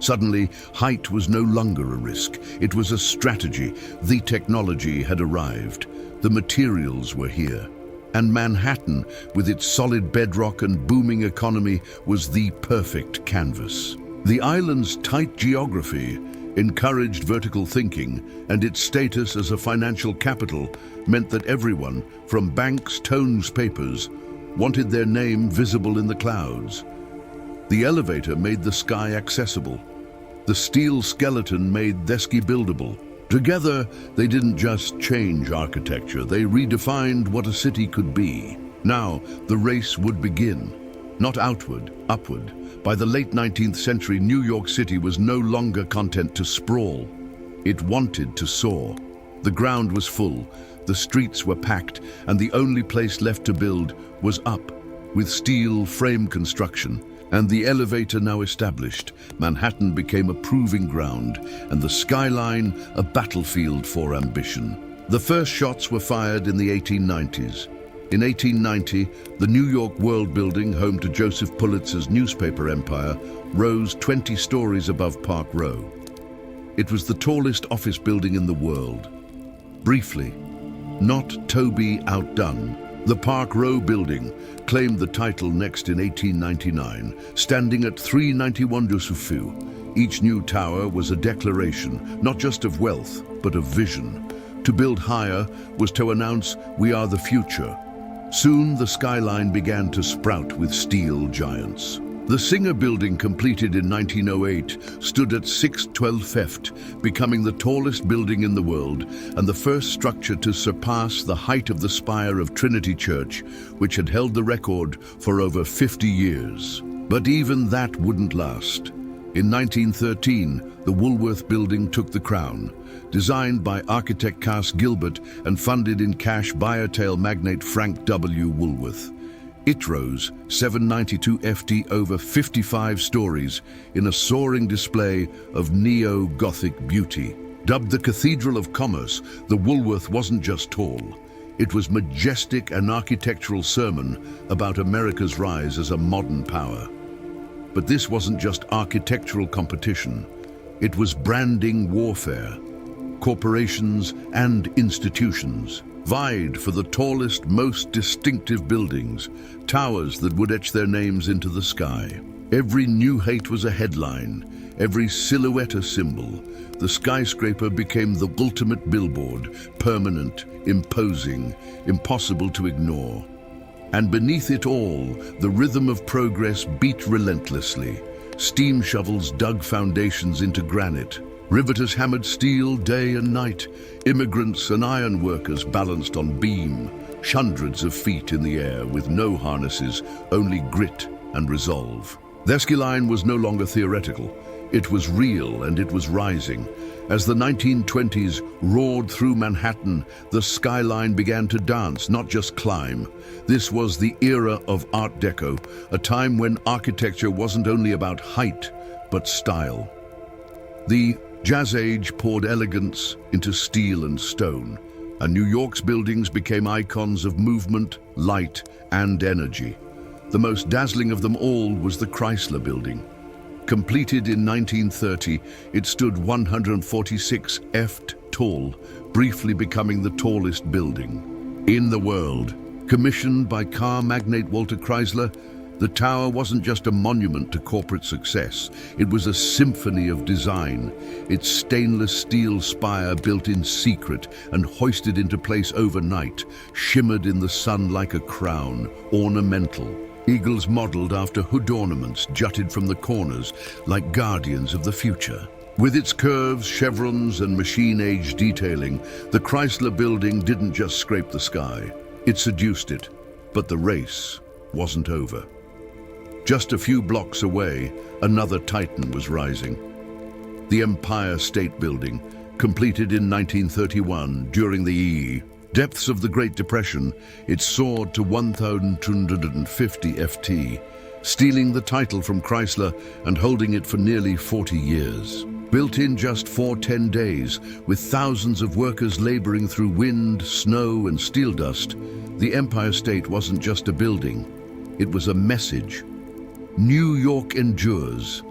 Suddenly, height was no longer a risk. It was a strategy. The technology had arrived. The materials were here. And Manhattan, with its solid bedrock and booming economy, was the perfect canvas. The island's tight geography encouraged vertical thinking, and its status as a financial capital meant that everyone, from banks to newspapers, wanted their name visible in the clouds. The elevator made the sky accessible. The steel skeleton made the ski buildable. Together, they didn't just change architecture, they redefined what a city could be. Now, the race would begin. Not outward, upward. By the late 19th century, New York City was no longer content to sprawl. It wanted to soar. The ground was full, the streets were packed, and the only place left to build was up, with steel frame construction. And the elevator now established, Manhattan became a proving ground, and the skyline a battlefield for ambition. The first shots were fired in the 1890s. In 1890, the New York World Building, home to Joseph Pulitzer's newspaper empire, rose 20 stories above Park Row. It was the tallest office building in the world. Briefly, not to be outdone, the Park Row building claimed the title next in 1899, standing at 391 Dusuffu. Each new tower was a declaration, not just of wealth, but of vision. To build higher was to announce, "We are the future." Soon the skyline began to sprout with steel giants. The Singer Building, completed in 1908, stood at 612 feet, becoming the tallest building in the world and the first structure to surpass the height of the spire of Trinity Church, which had held the record for over 50 years. But even that wouldn't last. In 1913, the Woolworth Building took the crown. Designed by architect Cass Gilbert and funded in cash by Airtel magnate Frank W. Woolworth. It rose 792 ft over 55 stories in a soaring display of neo-Gothic beauty. Dubbed the Cathedral of Commerce, the Woolworth wasn't just tall. It was majestic, an architectural sermon about America's rise as a modern power. But this wasn't just architectural competition. It was branding warfare. Corporations and institutions vied for the tallest, most distinctive buildings, towers that would etch their names into the sky. Every new height was a headline, every silhouette a symbol. The skyscraper became the ultimate billboard, permanent, imposing, impossible to ignore. And beneath it all, the rhythm of progress beat relentlessly. Steam shovels dug foundations into granite. Riveters hammered steel day and night. Immigrants and iron workers balanced on beam, hundreds of feet in the air with no harnesses, only grit and resolve. The ski line was no longer theoretical. It was real, and it was rising. As the 1920s roared through Manhattan, the skyline began to dance, not just climb. This was the era of Art Deco, a time when architecture wasn't only about height, but style. The Jazz Age poured elegance into steel and stone, and New York's buildings became icons of movement, light, and energy. The most dazzling of them all was the Chrysler Building. Completed in 1930, it stood 146 feet tall, briefly becoming the tallest building in the world. Commissioned by car magnate Walter Chrysler, the tower wasn't just a monument to corporate success, it was a symphony of design. Its stainless steel spire, built in secret and hoisted into place overnight, shimmered in the sun like a crown, ornamental. Eagles modeled after hood ornaments jutted from the corners like guardians of the future. With its curves, chevrons, and machine-age detailing, the Chrysler Building didn't just scrape the sky. It seduced it, but the race wasn't over. Just a few blocks away, another titan was rising. The Empire State Building, completed in 1931 during the depths of the Great Depression, it soared to 1,250 ft, stealing the title from Chrysler and holding it for nearly 40 years. Built in just 410 days, with thousands of workers laboring through wind, snow, and steel dust, the Empire State wasn't just a building, it was a message. New York endures.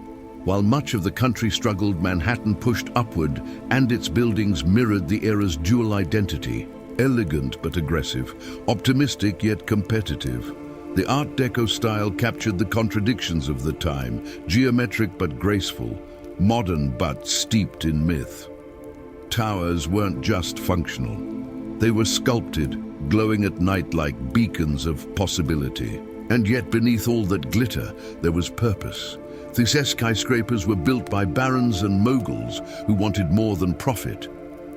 While much of the country struggled, Manhattan pushed upward, and its buildings mirrored the era's dual identity. Elegant but aggressive, optimistic yet competitive. The Art Deco style captured the contradictions of the time, geometric but graceful, modern but steeped in myth. Towers weren't just functional. They were sculpted, glowing at night like beacons of possibility. And yet beneath all that glitter, there was purpose. These skyscrapers were built by barons and moguls who wanted more than profit.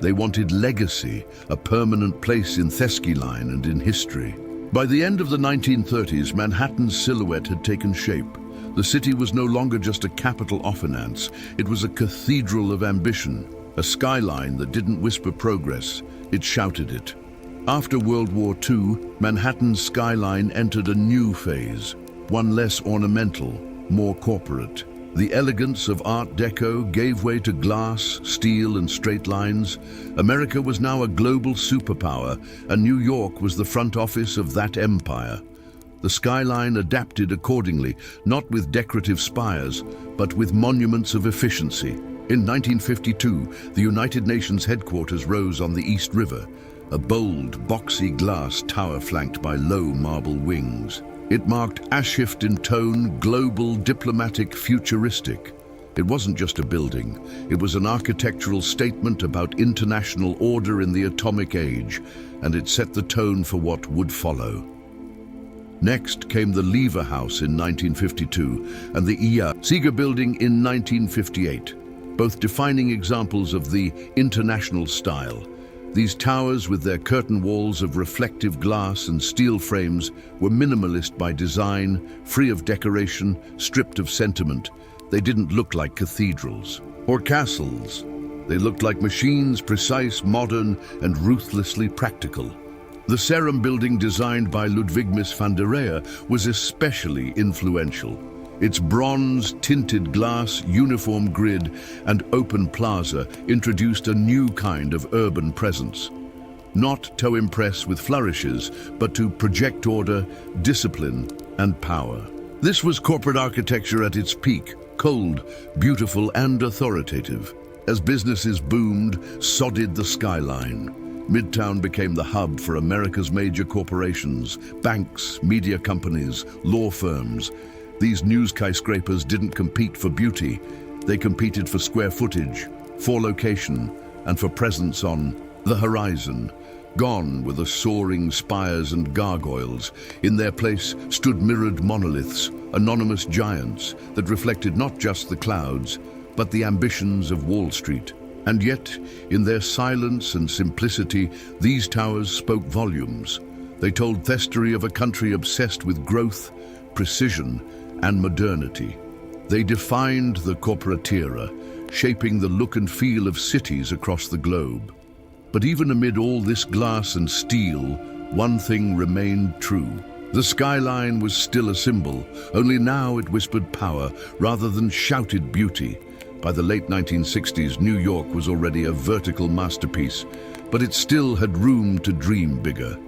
They wanted legacy, a permanent place in Theskyline and in history. By the end of the 1930s, Manhattan's silhouette had taken shape. The city was no longer just a capital of finance. It was a cathedral of ambition, a skyline that didn't whisper progress, it shouted it. After World War II, Manhattan's skyline entered a new phase, one less ornamental, more corporate. The elegance of Art Deco gave way to glass, steel, and straight lines. America was now a global superpower, and New York was the front office of that empire. The skyline adapted accordingly, not with decorative spires, but with monuments of efficiency. In 1952, the United Nations headquarters rose on the East River, a bold, boxy glass tower flanked by low marble wings. It marked a shift in tone, global, diplomatic, futuristic. It wasn't just a building, it was an architectural statement about international order in the atomic age, and it set the tone for what would follow. Next came the Lever House in 1952 and the Seeger Building in 1958, both defining examples of the international style. These towers, with their curtain walls of reflective glass and steel frames, were minimalist by design, free of decoration, stripped of sentiment. They didn't look like cathedrals or castles. They looked like machines, precise, modern, and ruthlessly practical. The Serum Building, designed by Ludwig van der Rehe, was especially influential. Its bronze, tinted glass, uniform grid, and open plaza introduced a new kind of urban presence. Not to impress with flourishes, but to project order, discipline, and power. This was corporate architecture at its peak, cold, beautiful, and authoritative. As businesses boomed, sodded the skyline. Midtown became the hub for America's major corporations, banks, media companies, law firms. These new skyscrapers didn't compete for beauty. They competed for square footage, for location, and for presence on the horizon. Gone were the soaring spires and gargoyles. In their place stood mirrored monoliths, anonymous giants that reflected not just the clouds, but the ambitions of Wall Street. And yet, in their silence and simplicity, these towers spoke volumes. They told the story of a country obsessed with growth, precision, and modernity. They defined the corporate era, shaping the look and feel of cities across the globe. But even amid all this glass and steel, one thing remained true. The skyline was still a symbol, only now it whispered power rather than shouted beauty. By the late 1960s, New York was already a vertical masterpiece, but it still had room to dream bigger.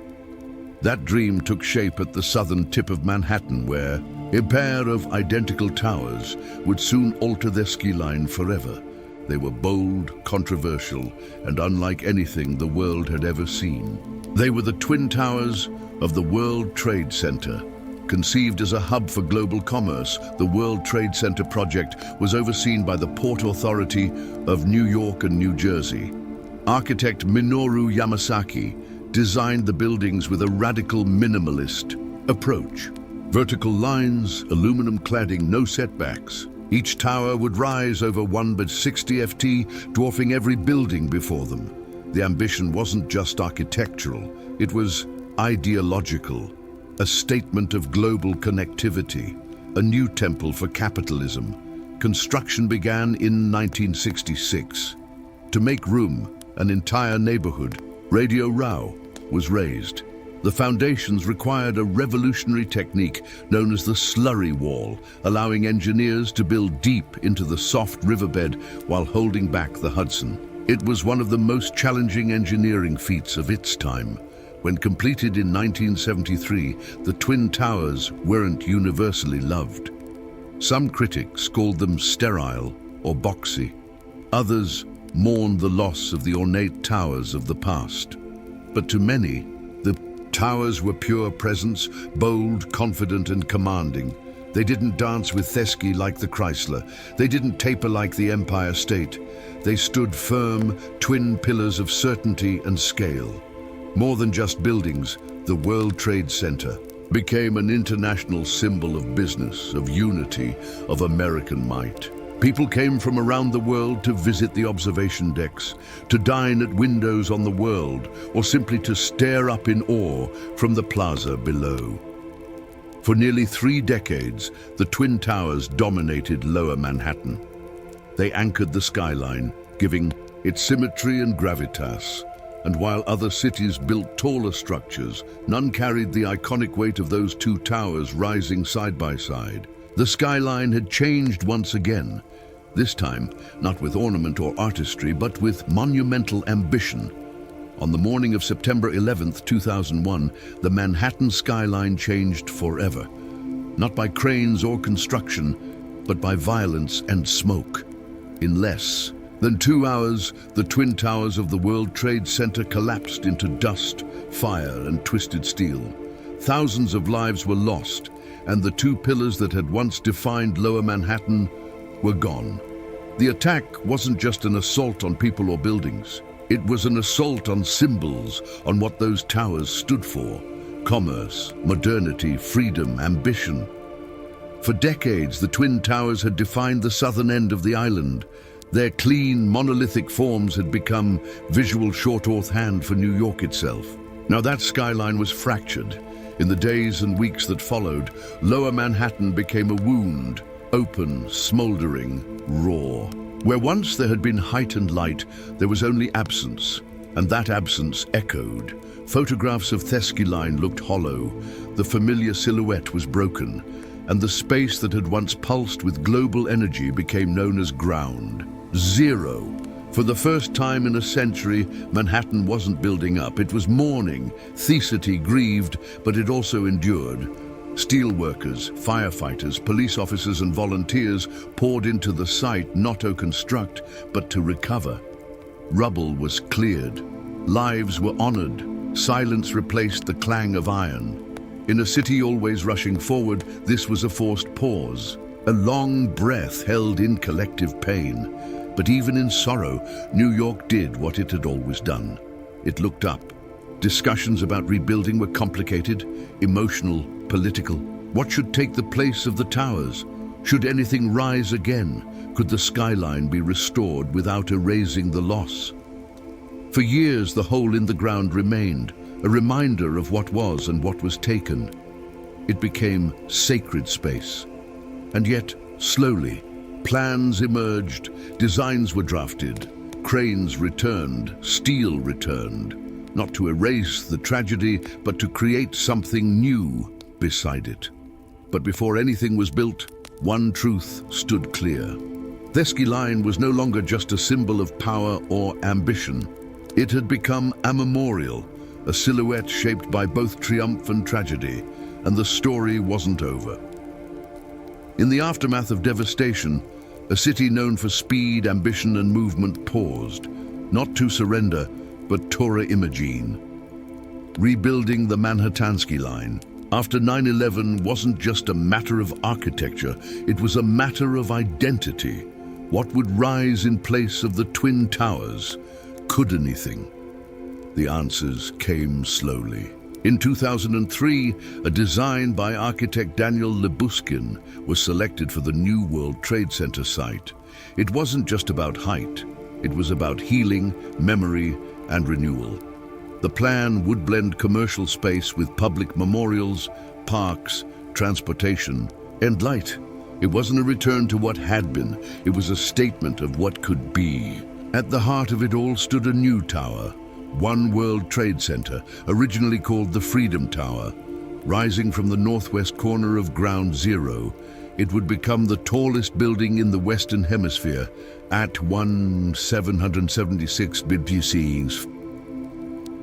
That dream took shape at the southern tip of Manhattan, where a pair of identical towers would soon alter their ski line forever. They were bold, controversial, and unlike anything the world had ever seen. They were the Twin Towers of the World Trade Center. Conceived as a hub for global commerce, the World Trade Center project was overseen by the Port Authority of New York and New Jersey. Architect Minoru Yamasaki designed the buildings with a radical minimalist approach. Vertical lines, aluminum cladding, no setbacks. Each tower would rise over 160 ft, dwarfing every building before them. The ambition wasn't just architectural, it was ideological. A statement of global connectivity, a new temple for capitalism. Construction began in 1966. To make room, an entire neighborhood, Radio Row, was raised. The foundations required a revolutionary technique known as the slurry wall, allowing engineers to build deep into the soft riverbed while holding back the Hudson. It was one of the most challenging engineering feats of its time. When completed in 1973, the Twin Towers weren't universally loved. Some critics called them sterile or boxy. Others mourned the loss of the ornate towers of the past. But to many, the towers were pure presence, bold, confident, and commanding. They didn't dance with Thesky like the Chrysler. They didn't taper like the Empire State. They stood firm, twin pillars of certainty and scale. More than just buildings, the World Trade Center became an international symbol of business, of unity, of American might. People came from around the world to visit the observation decks, to dine at windows on the world, or simply to stare up in awe from the plaza below. For nearly 3 decades, the Twin Towers dominated Lower Manhattan. They anchored the skyline, giving it symmetry and gravitas. And while other cities built taller structures, none carried the iconic weight of those 2 towers rising side by side. The skyline had changed once again, this time not with ornament or artistry, but with monumental ambition. On the morning of September 11, 2001, the Manhattan skyline changed forever. Not by cranes or construction, but by violence and smoke. In less than 2 hours, the Twin Towers of the World Trade Center collapsed into dust, fire, and twisted steel. Thousands of lives were lost, and the 2 pillars that had once defined Lower Manhattan were gone. The attack wasn't just an assault on people or buildings. It was an assault on symbols, on what those towers stood for: commerce, modernity, freedom, ambition. For decades, the Twin Towers had defined the southern end of the island. Their clean, monolithic forms had become visual shorthand for New York itself. Now that skyline was fractured. In the days and weeks that followed, Lower Manhattan became a wound, open, smoldering, raw. Where once there had been height and light, there was only absence, and that absence echoed. Photographs of Thesky Line looked hollow, the familiar silhouette was broken, and the space that had once pulsed with global energy became known as ground. Zero. For the first time in a century, Manhattan wasn't building up. It was mourning. Thesity grieved, but it also endured. Steelworkers, firefighters, police officers and volunteers poured into the site not to construct, but to recover. Rubble was cleared. Lives were honored. Silence replaced the clang of iron. In a city always rushing forward, this was a forced pause, a long breath held in collective pain. But even in sorrow, New York did what it had always done. It looked up. Discussions about rebuilding were complicated, emotional, political. What should take the place of the towers? Should anything rise again? Could the skyline be restored without erasing the loss? For years, the hole in the ground remained, a reminder of what was and what was taken. It became sacred space. And yet, slowly, plans emerged, designs were drafted, cranes returned, steel returned, not to erase the tragedy, but to create something new beside it. But before anything was built, one truth stood clear. Thesky Line was no longer just a symbol of power or ambition. It had become a memorial, a silhouette shaped by both triumph and tragedy, and the story wasn't over. In the aftermath of devastation, a city known for speed, ambition, and movement paused, not to surrender, but Torah Imogene. Rebuilding the Manhattansky Line after 9/11 wasn't just a matter of architecture, it was a matter of identity. What would rise in place of the Twin Towers? Could anything? The answers came slowly. In 2003, a design by architect Daniel Libuskin was selected for the New World Trade Center site. It wasn't just about height. It was about healing, memory, and renewal. The plan would blend commercial space with public memorials, parks, transportation, and light. It wasn't a return to what had been. It was a statement of what could be. At the heart of it all stood a new tower, One World Trade Center, originally called the Freedom Tower. Rising from the northwest corner of Ground Zero, it would become the tallest building in the Western Hemisphere at 776 BTCs,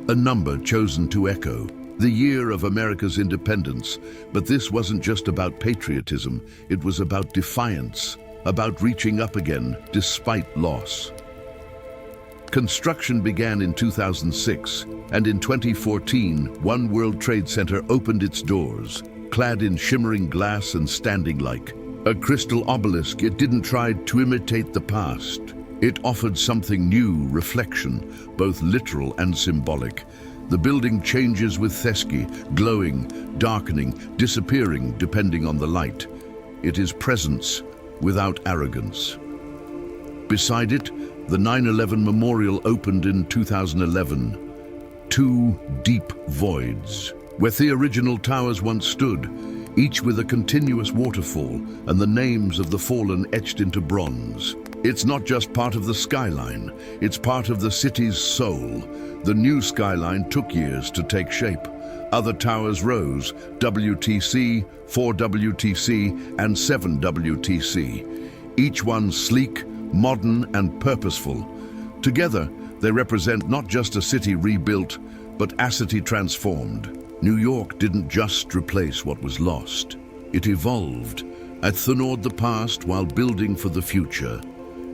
a number chosen to echo the year of America's independence. But this wasn't just about patriotism, it was about defiance, about reaching up again despite loss. Construction began in 2006, and in 2014, One World Trade Center opened its doors. Clad in shimmering glass and standing like a crystal obelisk, it didn't try to imitate the past. It offered something new, reflection, both literal and symbolic. The building changes with Thesky, glowing, darkening, disappearing depending on the light. It is presence without arrogance. Beside it, the 9/11 Memorial opened in 2011. Two deep voids, where the original towers once stood, each with a continuous waterfall and the names of the fallen etched into bronze. It's not just part of the skyline, it's part of the city's soul. The new skyline took years to take shape. Other towers rose, WTC, 4WTC, and 7WTC. Each one sleek, modern, and purposeful. Together, they represent not just a city rebuilt, but a city transformed. New York didn't just replace what was lost. It evolved, ignored the past while building for the future.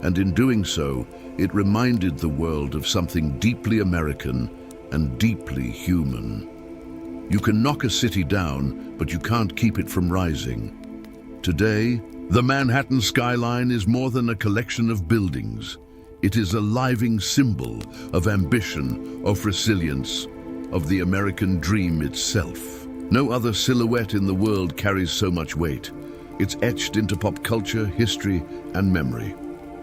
And in doing so, it reminded the world of something deeply American and deeply human. You can knock a city down, but you can't keep it from rising. Today, the Manhattan skyline is more than a collection of buildings. It is a living symbol of ambition, of resilience, of the American dream itself. No other silhouette in the world carries so much weight. It's etched into pop culture, history, and memory.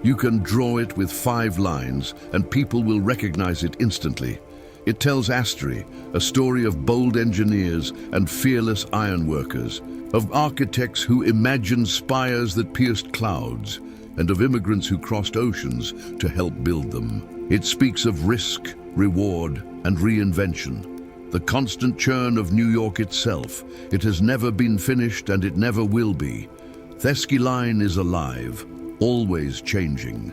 You can draw it with 5 lines, and people will recognize it instantly. It tells history, a story of bold engineers and fearless ironworkers, of architects who imagined spires that pierced clouds, and of immigrants who crossed oceans to help build them. It speaks of risk, reward, and reinvention. The constant churn of New York itself. It has never been finished, and it never will be. Thesky Line is alive, always changing.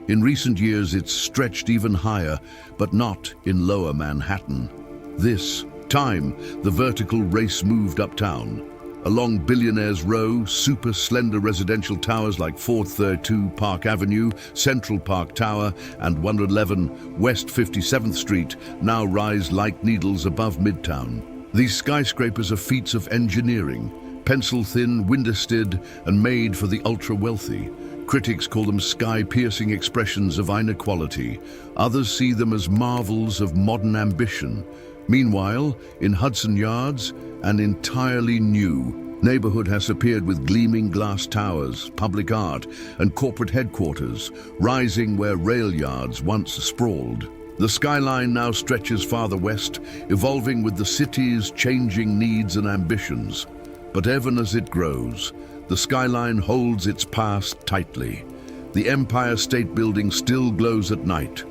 In recent years, it's stretched even higher, but not in lower Manhattan. This time, the vertical race moved uptown. Along Billionaires Row, super slender residential towers like 432 Park Avenue, Central Park Tower, and 111 West 57th Street now rise like needles above Midtown. These skyscrapers are feats of engineering, pencil-thin, window-stid, and made for the ultra-wealthy. Critics call them sky-piercing expressions of inequality. Others see them as marvels of modern ambition. Meanwhile, in Hudson Yards, an entirely new neighborhood has appeared with gleaming glass towers, public art, and corporate headquarters, rising where rail yards once sprawled. The skyline now stretches farther west, evolving with the city's changing needs and ambitions. But even as it grows, the skyline holds its past tightly. The Empire State Building still glows at night.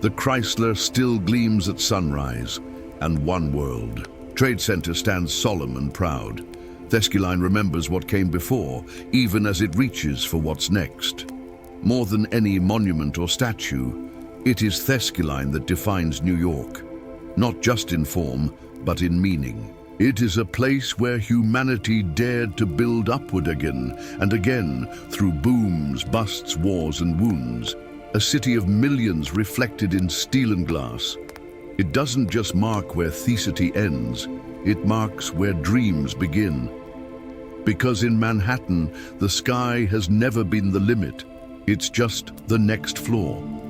The Chrysler still gleams at sunrise. And One World Trade Center stands solemn and proud. Thesky Line remembers what came before, even as it reaches for what's next. More than any monument or statue, it is Thescaline that defines New York, not just in form, but in meaning. It is a place where humanity dared to build upward again and again through booms, busts, wars, and wounds. A city of millions reflected in steel and glass. It doesn't just mark where Thescity ends, it marks where dreams begin. Because in Manhattan, the sky has never been the limit, it's just the next floor.